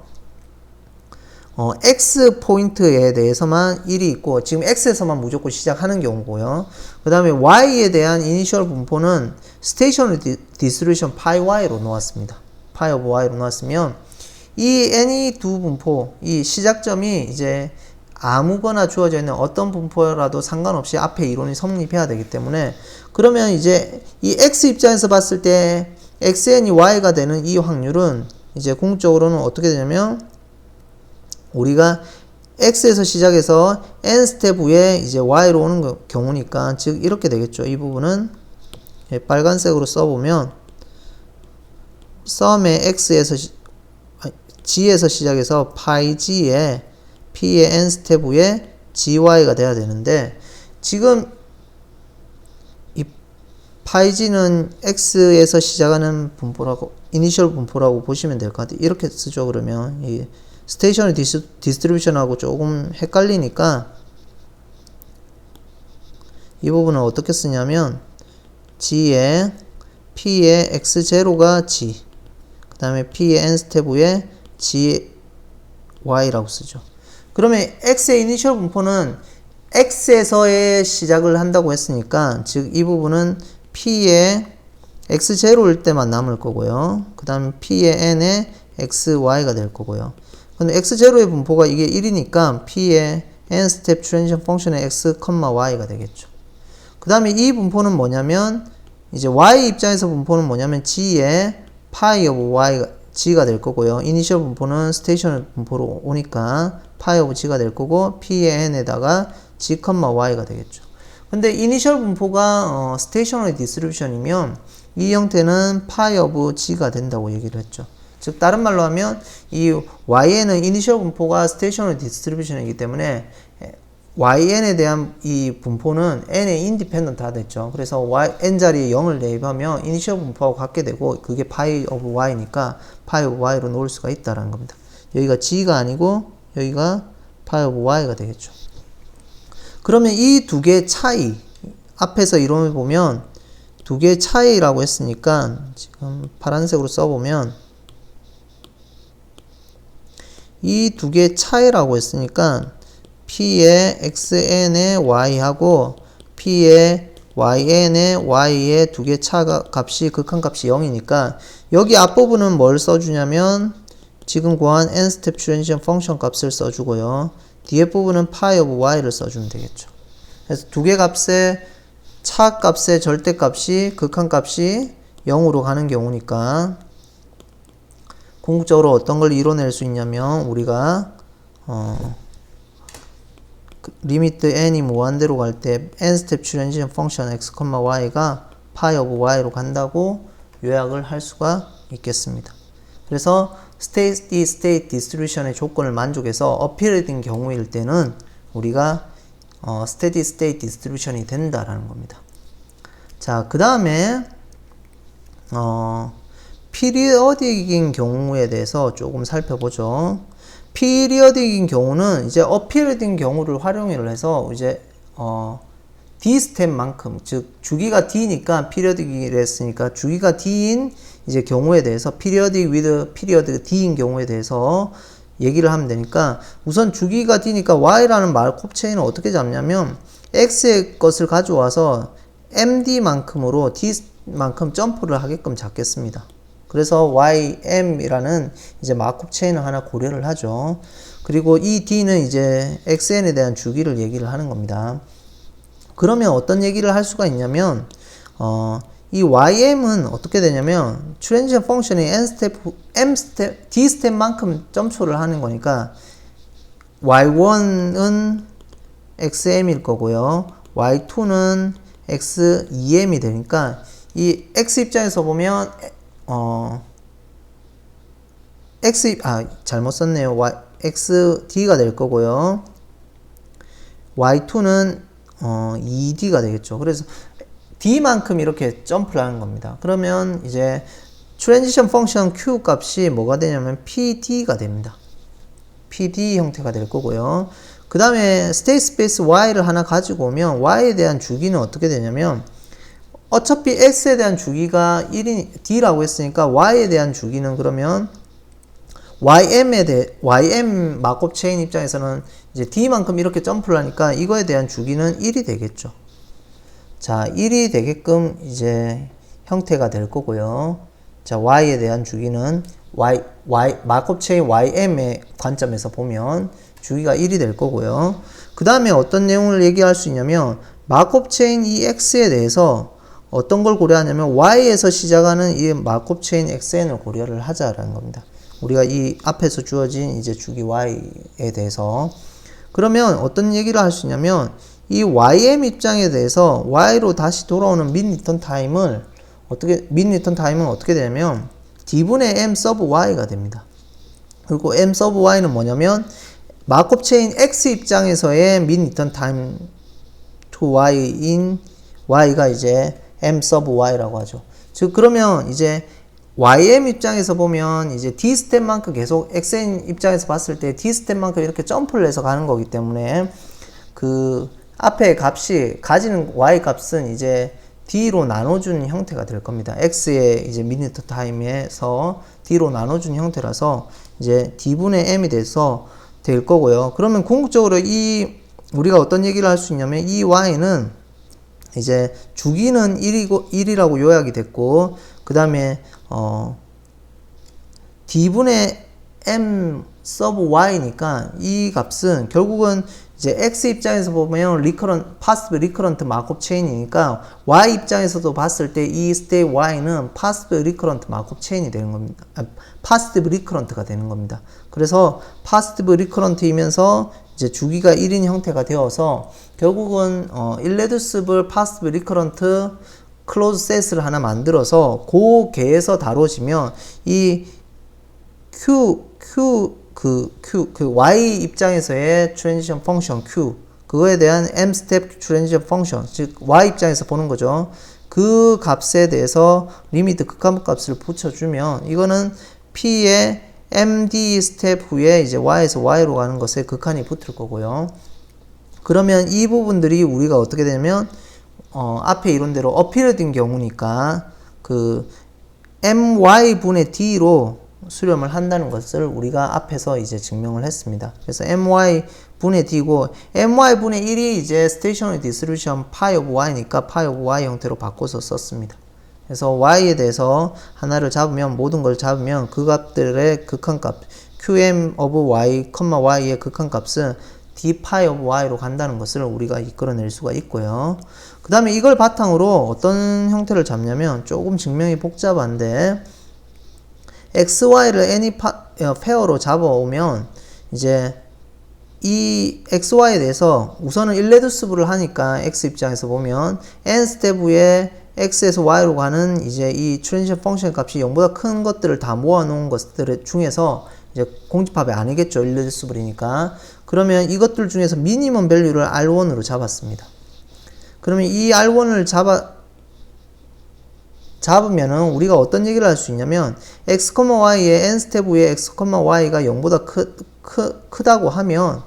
x 포인트에 대해서만 1이 있고 지금 x에서만 무조건 시작하는 경우고요. 그 다음에 y에 대한 이니셜 분포는 스테이셔너리 디스트리뷰션 파이 y로 놓았습니다. 파이 오브 y로 놓았으면 이 any 두 분포, 이 시작점이 이제 아무거나 주어져 있는 어떤 분포라도 상관없이 앞에 이론이 성립해야 되기 때문에 그러면 이제 이 x 입장에서 봤을 때 xn이 y가 되는 이 확률은 이제 궁극적으로는 어떻게 되냐면 우리가 x에서 시작해서 n 스텝 후에 이제 y로 오는 경우니까 즉 이렇게 되겠죠. 이 부분은 빨간색으로 써보면 썸의 x에서 g에서 시작해서 파이 g에 p의 n 스텝 후에 gy가 돼야 되는데 지금 이 파이 g는 x에서 시작하는 분포라고 이니셜 분포라고 보시면 될 것 같아요. 이렇게 쓰죠. 그러면 이 스테이셔너리 디스트리뷰션하고 조금 헷갈리니까 이 부분은 어떻게 쓰냐면 g에 p의 x0가 g 그 다음에 p의 n 스텝 후에 gy라고 쓰죠. 그러면 x의 이니셜 분포는 x에서의 시작을 한다고 했으니까 즉 이 부분은 p의 x0일 때만 남을 거고요. 그 다음에 p의 n의 xy가 될 거고요. 근데 x0의 분포가 이게 1이니까 p의 n스텝 트랜지션 펑션의 x, y가 되겠죠. 그 다음에 이 분포는 뭐냐면 이제 y 입장에서 분포는 뭐냐면 g의 파이 오브 y가 g가 될 거고요. 이니셜 분포는 스테이셔널 분포로 오니까 파이 오브 g가 될 거고 p의 n에다가 g, y가 되겠죠. 근데 이니셜 분포가 스테이셔널 디스트리뷰션이면 이 형태는 파이 오브 g가 된다고 얘기를 했죠. 즉 다른 말로 하면 이yn은 이니셜 분포가 스테이셔널 디스트리뷰션이기 때문에 yn에 대한 이 분포는 n의 인디펜던트가 됐죠. 그래서 n 자리에 0을 대입하면 이니셜 분포하고 같게 되고 그게 파이 오브 y니까 파이 오브 y로 놓을 수가 있다라는 겁니다. 여기가 g가 아니고 여기가 파이 오브 y가 되겠죠. 그러면 이 두 개의 차이 앞에서 이론을 보면 두 개의 차이라고 했으니까 지금 파란색으로 써보면 이 두 개의 차이라고 했으니까 p의 xn의 y하고 p의 yn의 y의 두 개 차 값이 극한값이 0이니까 여기 앞부분은 뭘 써주냐면 지금 구한 n스텝 트랜지션 펑션 값을 써주고요. 뒤에 부분은 파이 오브 y를 써주면 되겠죠. 그래서 두 개 값의 차 값의 절대값이 극한값이 0으로 가는 경우니까 궁극적으로 어떤 걸 이뤄낼 수 있냐면 우리가 리미트 n이 무한대로 갈 때 n스텝 트랜지션 펑션 x, y가 파이 오브 y로 간다고 요약을 할 수가 있겠습니다. 그래서 steady state distribution의 조건을 만족해서 어필이 된 경우일 때는 우리가 steady state distribution이 된다라는 겁니다. 자, 그 다음에 피리어딕인 경우에 대해서 조금 살펴보죠. 피리어딕인 경우는 이제 어피어딕인 경우를 활용을 해서 이제 D-스텝만큼 즉 주기가 D니까 피리어딕이라 했으니까 주기가 D인 이제 경우에 대해서 periodic with period D인 경우에 대해서 얘기를 하면 되니까 우선 주기가 D니까 Y라는 마르코프 체인을 어떻게 잡냐면 X의 것을 가져와서 MD만큼으로 D만큼 점프를 하게끔 잡겠습니다. 그래서 YM이라는 이제 마르코프 체인을 하나 고려를 하죠. 그리고 이 D는 이제 XN에 대한 주기를 얘기를 하는 겁니다. 그러면 어떤 얘기를 할 수가 있냐면 이 YM은 어떻게 되냐면 트랜지션 펑션이 D스텝만큼 점초를 하는 거니까 Y1은 XM일 거고요. Y2는 X2M이 되니까 이 X 입장에서 보면 잘못 썼네요. XD가 될 거고요. Y2는 2D가 되겠죠. 그래서 D만큼 이렇게 점프를 하는 겁니다. 그러면 이제 트랜지션 펑션 Q 값이 뭐가 되냐면 PD가 됩니다. PD 형태가 될 거고요. 그 다음에 스테이트 스페이스 Y를 하나 가지고 오면 Y에 대한 주기는 어떻게 되냐면 어차피 X에 대한 주기가 1인 D라고 했으니까 Y에 대한 주기는 그러면 YM 마르코프 체인 입장에서는 이제 D만큼 이렇게 점프를 하니까 이거에 대한 주기는 1이 되겠죠. 자, 1이 되게끔 이제 형태가 될 거고요. 자, Y에 대한 주기는 마르코프 체인 YM의 관점에서 보면 주기가 1이 될 거고요. 그 다음에 어떤 내용을 얘기할 수 있냐면 마르코프 체인 이 X에 대해서 어떤 걸 고려하냐면 Y에서 시작하는 이 마르코프 체인 XN을 고려를 하자라는 겁니다. 우리가 이 앞에서 주어진 이제 주기 Y에 대해서 그러면 어떤 얘기를 할 수 있냐면 이 YM 입장에 대해서 Y로 다시 돌아오는 민 리턴 타임은 어떻게 되냐면 D분의 M 서브 Y가 됩니다. 그리고 M 서브 Y는 뭐냐면 마르코프 체인 X 입장에서의 민 리턴 타임 to Y인 Y가 이제 M 서브 Y라고 하죠. 즉 그러면 이제 YM 입장에서 보면 이제 D 스텝만큼 계속 XN 입장에서 봤을 때 D 스텝만큼 이렇게 점프를 해서 가는 거기 때문에 그 앞에 값이 가지는 Y 값은 이제 D로 나눠주는 형태가 될 겁니다. X의 이제 미니터 타임에서 D로 나눠주는 형태라서 이제 D분의 M이 돼서 될 거고요. 그러면 궁극적으로 우리가 어떤 얘기를 할 수 있냐면 이 Y는 이제 주기는 1이라고 요약이 됐고 그 다음에 D분의 M sub y니까 이 값은 결국은 이제 x 입장에서 보면 possible recurrent 마법 체인이니까 y 입장에서도 봤을 때 이 state y는 possible recurrent 마법 체인이 되는 겁니다. positive recurrent가 되는 겁니다. 그래서 positive recurrent이면서 이제 주기가 1인 형태가 되어서 결국은 irreducible positive recurrent closed set을 하나 만들어서 그 개에서 다뤄지면 이 y 입장에서의 트랜지션 펑션 q 그거에 대한 m 스텝 트랜지션 펑션 즉 y 입장에서 보는 거죠. 그 값에 대해서 리미트 극한부 값을 붙여주면 이거는 p의 md 스텝 후에 이제 y에서 y로 가는 것에 극한이 붙을 거고요. 그러면 이 부분들이 우리가 어떻게 되냐면 앞에 이론대로 어필된 경우니까 그 my분의 d로 수렴을 한다는 것을 우리가 앞에서 이제 증명을 했습니다. 그래서 my분의 d고 my분의 1이 이제 stationary distribution pi of y니까 pi of y 형태로 바꿔서 썼습니다. 그래서 y에 대해서 하나를 잡으면 모든 걸 잡으면 그 값들의 극한값 qm of y, y의 극한값은 d pi of y로 간다는 것을 우리가 이끌어낼 수가 있고요. 그 다음에 이걸 바탕으로 어떤 형태를 잡냐면 조금 증명이 복잡한데 xy를 any 페어로 잡아오면 이제 이 xy에 대해서 우선은 irreducible을 하니까 x 입장에서 보면 n 스텝 후에 x에서 y로 가는 이제 이 트랜지션 펑션 값이 0보다 큰 것들을 다 모아놓은 것들 중에서 이제 공집합이 아니겠죠. irreducible이니까. 그러면 이것들 중에서 미니멈 밸류를 R1으로 잡았습니다. 그러면 이 R1을 잡으면은 우리가 어떤 얘기를 할 수 있냐면 x, y의 n 스텝 후에 x, y가 0보다 크다고 하면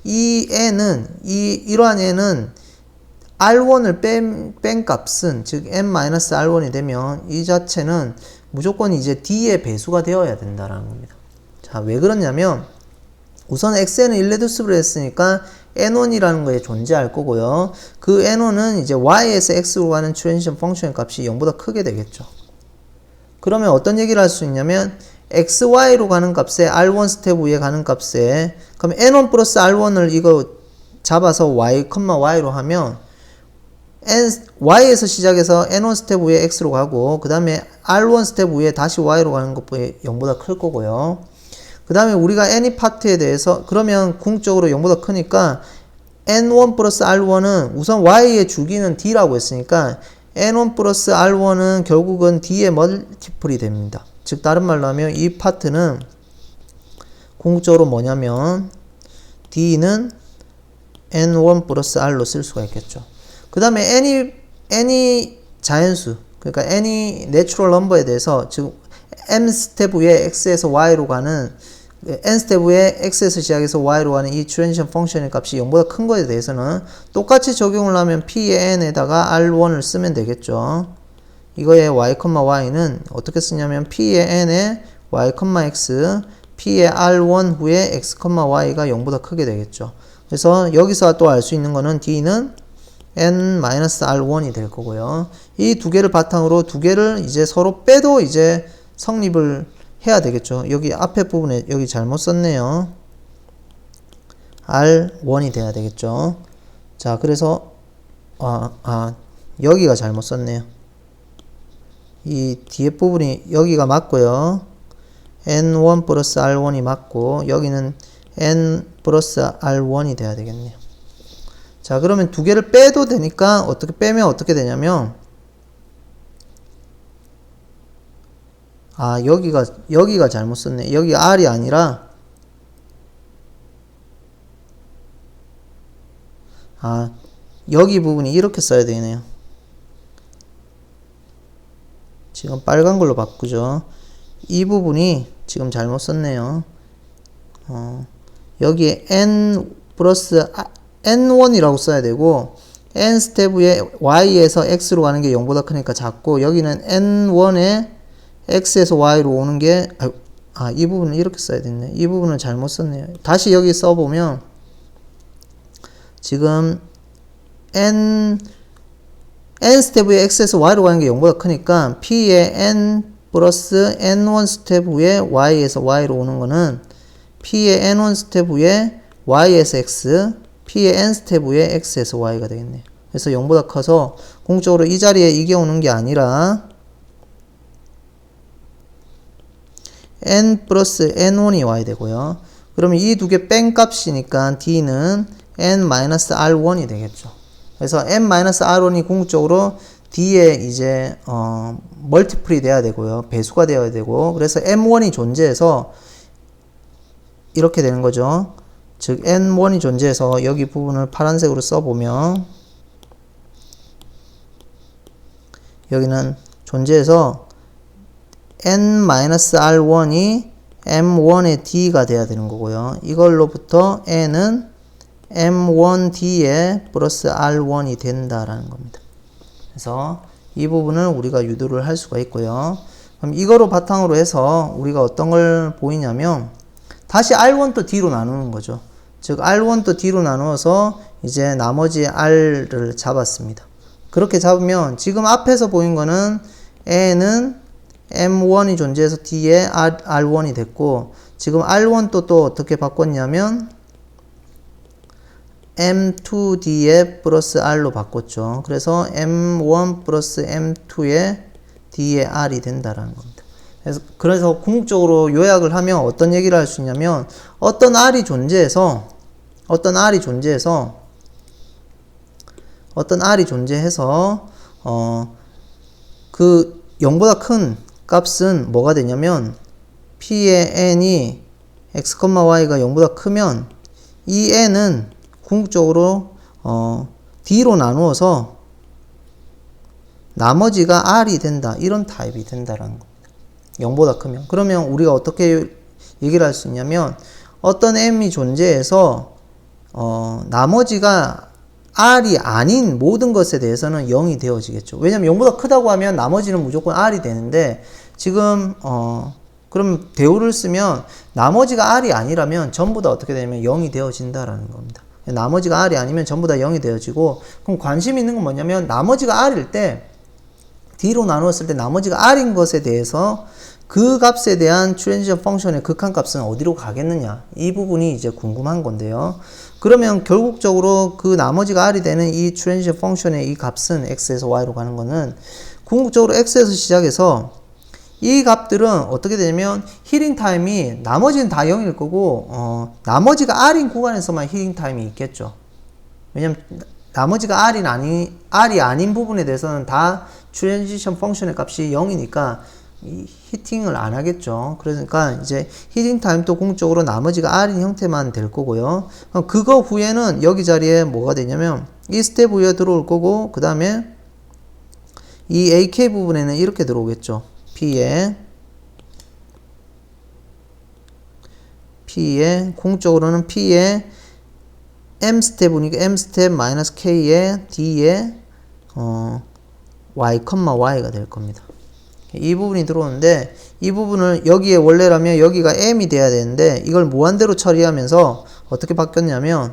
이 n은 이러한 n은 R1을 뺀 값은 즉 n-R1이 되면 이 자체는 무조건 이제 D의 배수가 되어야 된다라는 겁니다. 자, 왜 그러냐면 우선 xn은 irreducible 했으니까 n1이라는 거에 존재할 거고요. 그 n1은 이제 y에서 x로 가는 트랜지션 펑션의 값이 0보다 크게 되겠죠. 그러면 어떤 얘기를 할 수 있냐면 xy로 가는 값에 r1 스텝 위에 가는 값에 그럼 n1 플러스 r1을 이거 잡아서 y로 하면 y에서 시작해서 n1 스텝 위에 x로 가고 그 다음에 r1 스텝 위에 다시 y로 가는 것보다 0보다 클 거고요. 그 다음에 우리가 any 파트에 대해서 그러면 궁극적으로 0보다 크니까 n1 플러스 r1은 우선 y의 주기는 d라고 했으니까 n1 플러스 r1은 결국은 d의 멀티플이 됩니다. 즉 다른 말로 하면 이 파트는 궁극적으로 뭐냐면 d는 n1 플러스 r로 쓸 수가 있겠죠. 그 다음에 any 자연수 그러니까 any natural number에 대해서 즉 m 스텝 위에 x에서 y로 가는 n 스텝 위에 x에서 시작해서 y로 가는 이 트랜지션 펑션의 값이 0보다 큰 거에 대해서는 똑같이 적용을 하면 p의 n에다가 r1을 쓰면 되겠죠. 이거의 y, y는 어떻게 쓰냐면 p의 n에 y, x, p의 r1 후에 x, y가 0보다 크게 되겠죠. 그래서 여기서 또 알 수 있는 거는 d는 n-r1이 될 거고요. 이 두 개를 바탕으로 두 개를 이제 서로 빼도 이제 성립을 해야 되겠죠. 여기 앞에 부분에 여기 잘못 썼네요. R1이 돼야 되겠죠. 자, 그래서 여기가 잘못 썼네요. 이 뒤에 부분이 여기가 맞고요. N1 플러스 R1이 맞고 여기는 N 플러스 R1이 돼야 되겠네요. 자, 그러면 두 개를 빼도 되니까 어떻게 빼면 어떻게 되냐면 여기가 잘못 썼네. 여기 R이 아니라 여기 부분이 이렇게 써야 되네요. 지금 빨간 걸로 바꾸죠. 이 부분이 지금 잘못 썼네요. 여기에 n 플러스 n1이라고 써야 되고 n 스텝 위에 y에서 x로 가는 게 0보다 크니까 작고 여기는 n1에 x에서 y로 오는 게 이 부분은 이렇게 써야 됐네. 이 부분은 잘못 썼네요. 다시 여기 써보면 지금 n 스텝 위에 x에서 y로 가는 게 0보다 크니까 p의 n 플러스 n1 스텝 위에 y에서 y로 오는 거는 P의 n1 스텝 위에 y에서 x, P의 n 스텝 위에 x에서 y가 되겠네요. 그래서 0보다 커서 궁극적으로 이 자리에 이게 오는 게 아니라 n 플러스 n1이 와야 되고요. 그러면 이 두 개 뺀 값이니까 d는 n-r1이 되겠죠. 그래서 n-r1이 궁극적으로 d에 이제 멀티플이 돼야 되고요. 배수가 되어야 되고, 그래서 m1이 존재해서 이렇게 되는 거죠. 즉 n1이 존재해서 여기 부분을 파란색으로 써보면 여기는 존재해서 n-r1이 m1의 d가 돼야 되는 거고요. 이걸로부터 n은 m1d에 플러스 r1이 된다라는 겁니다. 그래서 이 부분을 우리가 유도를 할 수가 있고요. 그럼 이거로 바탕으로 해서 우리가 어떤 걸 보이냐면 다시 r1 또 d로 나누는 거죠. 즉 r1 또 d로 나누어서 이제 나머지 r를 잡았습니다. 그렇게 잡으면 지금 앞에서 보인 거는 n은 m1이 존재해서 d에 r1이 됐고, 지금 r1 또 어떻게 바꿨냐면 m2d에 플러스 r로 바꿨죠. 그래서 m1 플러스 m2에 d에 r이 된다라는 겁니다. 그래서 궁극적으로 요약을 하면 어떤 얘기를 할 수 있냐면 어떤 r이 존재해서 그 0보다 큰 값은 뭐가 되냐면 P의 n이 x, y가 0보다 크면 이 n은 궁극적으로 d로 나누어서 나머지가 r이 된다. 이런 타입이 된다라는 겁니다. 0보다 크면. 그러면 우리가 어떻게 얘기를 할 수 있냐면 어떤 m이 존재해서 나머지가 r이 아닌 모든 것에 대해서는 0이 되어지겠죠. 왜냐면 0보다 크다고 하면 나머지는 무조건 r이 되는데 지금 그럼 대우를 쓰면 나머지가 r이 아니라면 전부 다 어떻게 되냐면 0이 되어진다라는 겁니다. 나머지가 r이 아니면 전부 다 0이 되어지고, 그럼 관심 있는 건 뭐냐면 나머지가 r일 때 d로 나누었을 때 나머지가 r인 것에 대해서 그 값에 대한 트랜지션 펑션의 극한값은 어디로 가겠느냐, 이 부분이 이제 궁금한 건데요. 그러면 결국적으로 그 나머지가 r이 되는 이 트랜지션 펑션의 이 값은 x에서 y로 가는 거는 궁극적으로 x에서 시작해서 이 값들은 어떻게 되냐면 힐링 타임이 나머지는 다 0일 거고 나머지가 r인 구간에서만 힐링 타임이 있겠죠. 왜냐면 나머지가 r이 아닌 부분에 대해서는 다 트랜지션 펑션의 값이 0이니까 히팅을 안 하겠죠. 그러니까 이제 히팅 타임도 궁극적으로 나머지가 r인 형태만 될 거고요. 그거 후에는 여기 자리에 뭐가 되냐면 이 스텝 후에 들어올 거고, 그 다음에 이 AK 부분에는 이렇게 들어오겠죠. P에 궁극적으로는 P에 M 스텝이니까 M 스텝 마이너스 K에 D에 Y, Y가 될 겁니다. 이 부분이 들어오는데 이 부분을 여기에 원래라면 여기가 M이 돼야 되는데 이걸 무한대로 처리하면서 어떻게 바뀌었냐면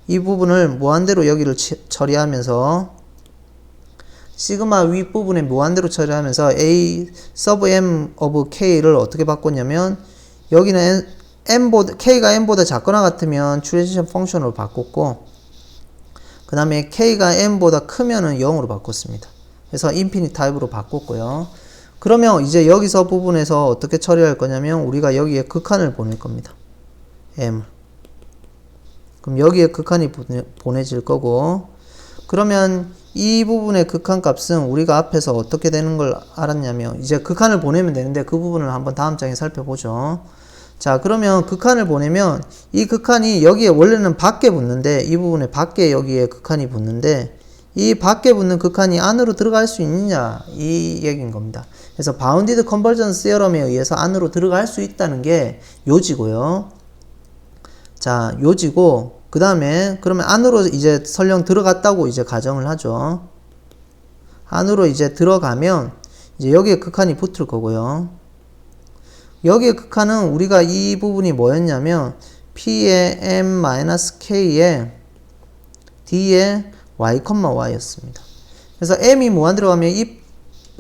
이 부분을 무한대로 여기를 처리하면서 시그마 윗부분에 무한대로 처리하면서 A sub M of K를 어떻게 바꿨냐면 여기는 K가 M보다 작거나 같으면 트랜지션 펑션으로 바꿨고, 그 다음에 K가 M보다 크면은 0으로 바꿨습니다. 그래서 인피니트 타입으로 바꿨고요. 그러면 이제 여기서 부분에서 어떻게 처리할 거냐면 우리가 여기에 극한을 보낼 겁니다. M. 그럼 여기에 극한이 보내질 거고, 그러면 이 부분의 극한 값은 우리가 앞에서 어떻게 되는 걸 알았냐면 이제 극한을 보내면 되는데 그 부분을 한번 다음 장에 살펴보죠. 자, 그러면 극한을 보내면 이 극한이 여기에 원래는 밖에 붙는데 이 부분에 밖에 여기에 극한이 붙는데 이 밖에 붙는 극한이 안으로 들어갈 수 있느냐, 이 얘기인 겁니다. 그래서 바운디드 컨버전스 시어럼에 의해서 안으로 들어갈 수 있다는 게 요지고요. 자, 요지고 그 다음에 그러면 안으로 이제 설령 들어갔다고 이제 가정을 하죠. 안으로 이제 들어가면 이제 여기에 극한이 붙을 거고요. 여기에 극한은 우리가 이 부분이 뭐였냐면 P의 M-K에 D의 Y, Y였습니다. 그래서 M이 무한대로 가면 이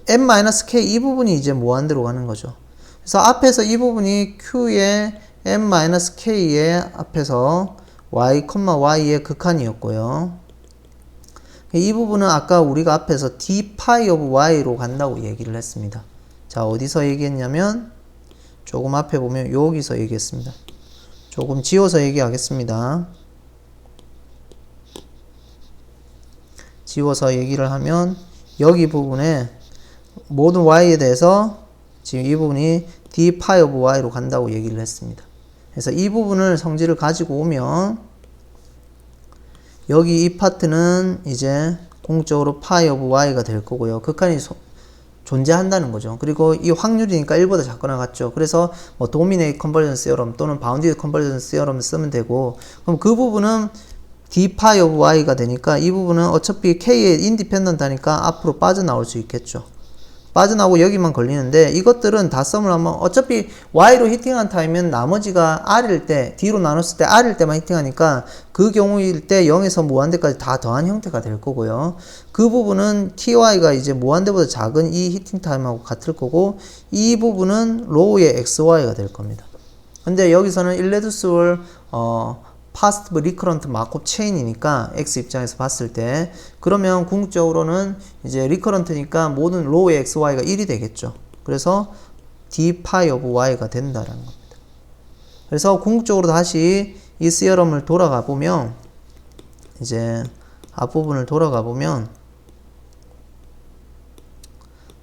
M-K 이 부분이 이제 무한대로 가는 거죠. 그래서 앞에서 이 부분이 Q의 n-k의 앞에서 y, y의 극한이었고요. 이 부분은 아까 우리가 앞에서 d 파이 오브 y로 간다고 얘기를 했습니다. 자, 어디서 얘기했냐면 조금 앞에 보면 여기서 얘기했습니다. 조금 지워서 얘기하겠습니다. 지워서 얘기를 하면 여기 부분에 모든 y에 대해서 지금 이 부분이 d 파이 오브 y로 간다고 얘기를 했습니다. 그래서 이 부분을 성질을 가지고 오면 여기 이 파트는 이제 공적으로 파이 오브 y가 될 거고요. 극한이 존재한다는 거죠. 그리고 이 확률이니까 1보다 작거나 같죠. 그래서 뭐 도미네이트 컨버전 시어럼 또는 바운디드 컨버전 시어럼을 쓰면 되고, 그럼 그 부분은 d 파이 오브 y가 되니까 이 부분은 어차피 k의 인디펜던트 하니까 앞으로 빠져나올 수 있겠죠. 빠져나오고 여기만 걸리는데, 이것들은 다 썸을 하면 어차피 y로 히팅한 타임은 나머지가 r일 때, d로 나눴을 때 r일 때만 히팅하니까 그 경우일 때 0에서 무한대까지 다 더한 형태가 될 거고요. 그 부분은 ty가 이제 무한대보다 작은 이 히팅 타임하고 같을 거고, 이 부분은 로우의 xy가 될 겁니다. 근데 여기서는 irreducible positive recurrent Markov chain이니까 x 입장에서 봤을 때, 그러면 궁극적으로는 이제 recurrent니까 모든 row의 xy가 1이 되겠죠. 그래서 d pi of y가 된다라는 겁니다. 그래서 궁극적으로 다시 이 시어럼을 돌아가 보면, 이제 앞부분을 돌아가 보면,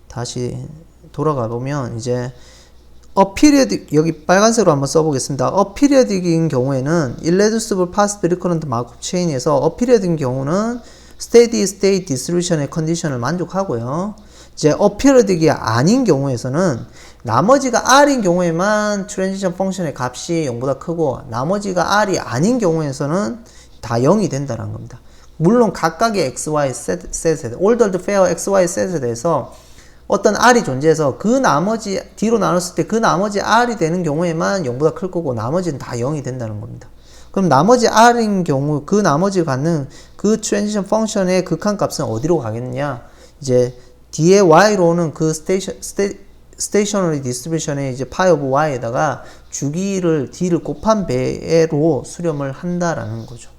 다시 돌아가 보면 이제 어피리어딕, 여기 빨간색으로 한번 써보겠습니다. 어피리어딕인 경우에는 irreducible positive recurrent Markov chain에서 어피리어딕인 경우는 steady state distribution의 컨디션을 만족하고요. 이제 어피리어딕이 아닌 경우에서는 나머지가 r인 경우에만 트랜지션 펑션의 값이 0보다 크고, 나머지가 r이 아닌 경우에서는 다 0이 된다는 겁니다. 물론 각각의 xy 셋에, ordered fair xy 셋에 대해서 어떤 r이 존재해서 그 나머지 d로 나눴을 때 그 나머지 r이 되는 경우에만 0보다 클 거고 나머지는 다 0이 된다는 겁니다. 그럼 나머지 r인 경우 그 나머지를 갖는 그 트랜지션 펑션의 극한값은 어디로 가겠느냐? 이제 d의 y로는 그 스테이셔너리 디스트리뷰션의 이제 파이 오브 y에다가 주기를 d를 곱한 배로 수렴을 한다라는 거죠.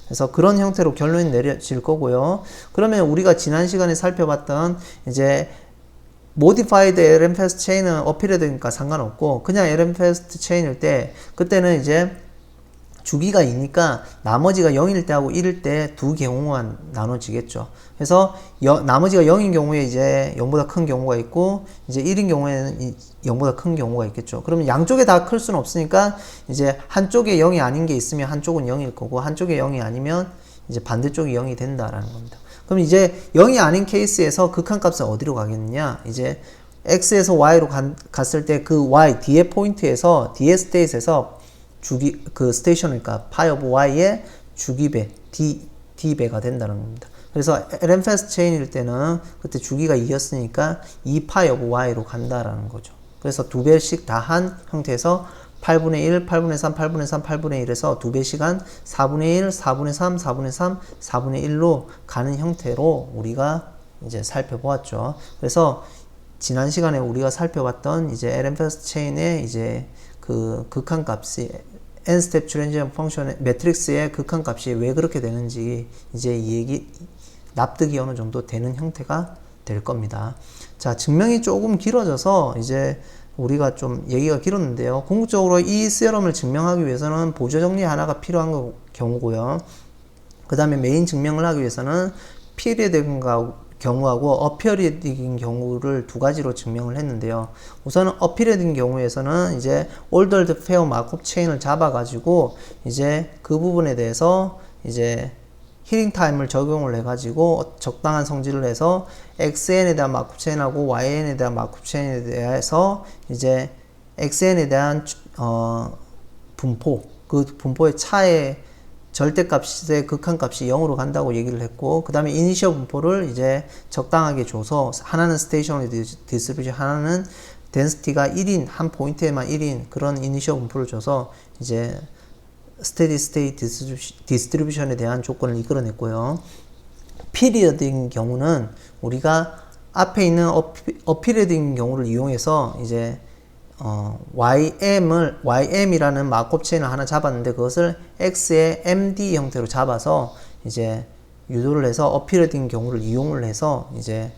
그래서 그런 형태로 결론이 내려질 거고요. 그러면 우리가 지난 시간에 살펴봤던 이제 modified LM-fast chain은 어필해야 되니까 상관없고, 그냥 LM-fast chain일 때 그때는 이제 주기가 2니까 나머지가 0일 때하고 1일 때 두 경우만 나눠지겠죠. 그래서 나머지가 0인 경우에 이제 0보다 큰 경우가 있고, 이제 1인 경우에는 0보다 큰 경우가 있겠죠. 그러면 양쪽에 다 클 수는 없으니까 이제 한쪽에 0이 아닌 게 있으면 한쪽은 0일 거고, 한쪽에 0이 아니면 이제 반대쪽이 0이 된다라는 겁니다. 그럼 이제 0이 아닌 케이스에서 극한값은 어디로 가겠느냐? 이제 x에서 y로 갔을 때 그 y, d의 포인트에서, d의 스테이트에서 주기, 그 스테이션이니까 파이 오브 y의 주기배, d배가 된다는 겁니다. 그래서 LM-fast chain일 때는 그때 주기가 2였으니까 2파이 오브 y로 간다라는 거죠. 그래서 두 배씩 다 한 형태에서 8분의 1, 8분의 3, 8분의 3, 8분의 1에서 두 배 시간 4분의 1, 4분의 3, 4분의 3, 4분의 1로 가는 형태로 우리가 이제 살펴보았죠. 그래서 지난 시간에 우리가 살펴봤던 이제 LM-fast chain의 이제 그 극한값이 n-step transition 펑션의 매트릭스의 극한값이 왜 그렇게 되는지 이제 이 얘기 납득이 어느 정도 되는 형태가 될 겁니다. 자, 증명이 조금 길어져서 이제 우리가 좀 얘기가 길었는데요. 궁극적으로 이 시어럼을 증명하기 위해서는 보조 정리 하나가 필요한 경우고요. 그 다음에 메인 증명을 하기 위해서는 피리어드인 경우하고 어피리어드인 경우를 두 가지로 증명을 했는데요. 우선은 어피리어드인 경우에서는 이제 ordered fair Markov chain을 잡아가지고 이제 그 부분에 대해서 이제 히팅 타임을 적용을 해가지고 적당한 성질을 해서 xn에 대한 마크업 체인하고 yn에 대한 마크업 체인에 대해서 이제 xn에 대한 분포, 그 분포의 차의 절대값의 극한값이 0으로 간다고 얘기를 했고, 그 다음에 이니셜 분포를 이제 적당하게 줘서 하나는 스테이셔너리 디스트리뷰션, 하나는 덴시티가 1인, 한 포인트에만 1인 그런 이니셜 분포를 줘서 이제 스테디 스테이트 디스트리뷰션에 대한 조건을 이끌어냈고요. 피리어드인 경우는 우리가 앞에 있는 어피리어드인 경우를 이용해서 이제 ym이라는 마크업 체인을 하나 잡았는데 그것을 x의 md 형태로 잡아서 이제 유도를 해서 어피어딩 경우를 이용을 해서 이제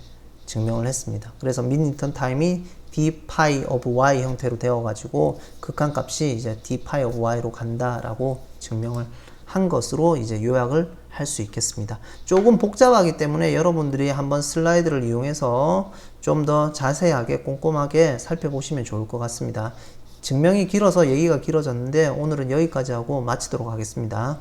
증명을 했습니다. 그래서 미니턴 타임이 d pi of y 형태로 되어가지고 극한값이 이제 d pi of y로 간다라고 증명을 한 것으로 이제 요약을 할 수 있겠습니다. 조금 복잡하기 때문에 여러분들이 한번 슬라이드를 이용해서 좀 더 자세하게 꼼꼼하게 살펴보시면 좋을 것 같습니다. 증명이 길어서 얘기가 길어졌는데 오늘은 여기까지 하고 마치도록 하겠습니다.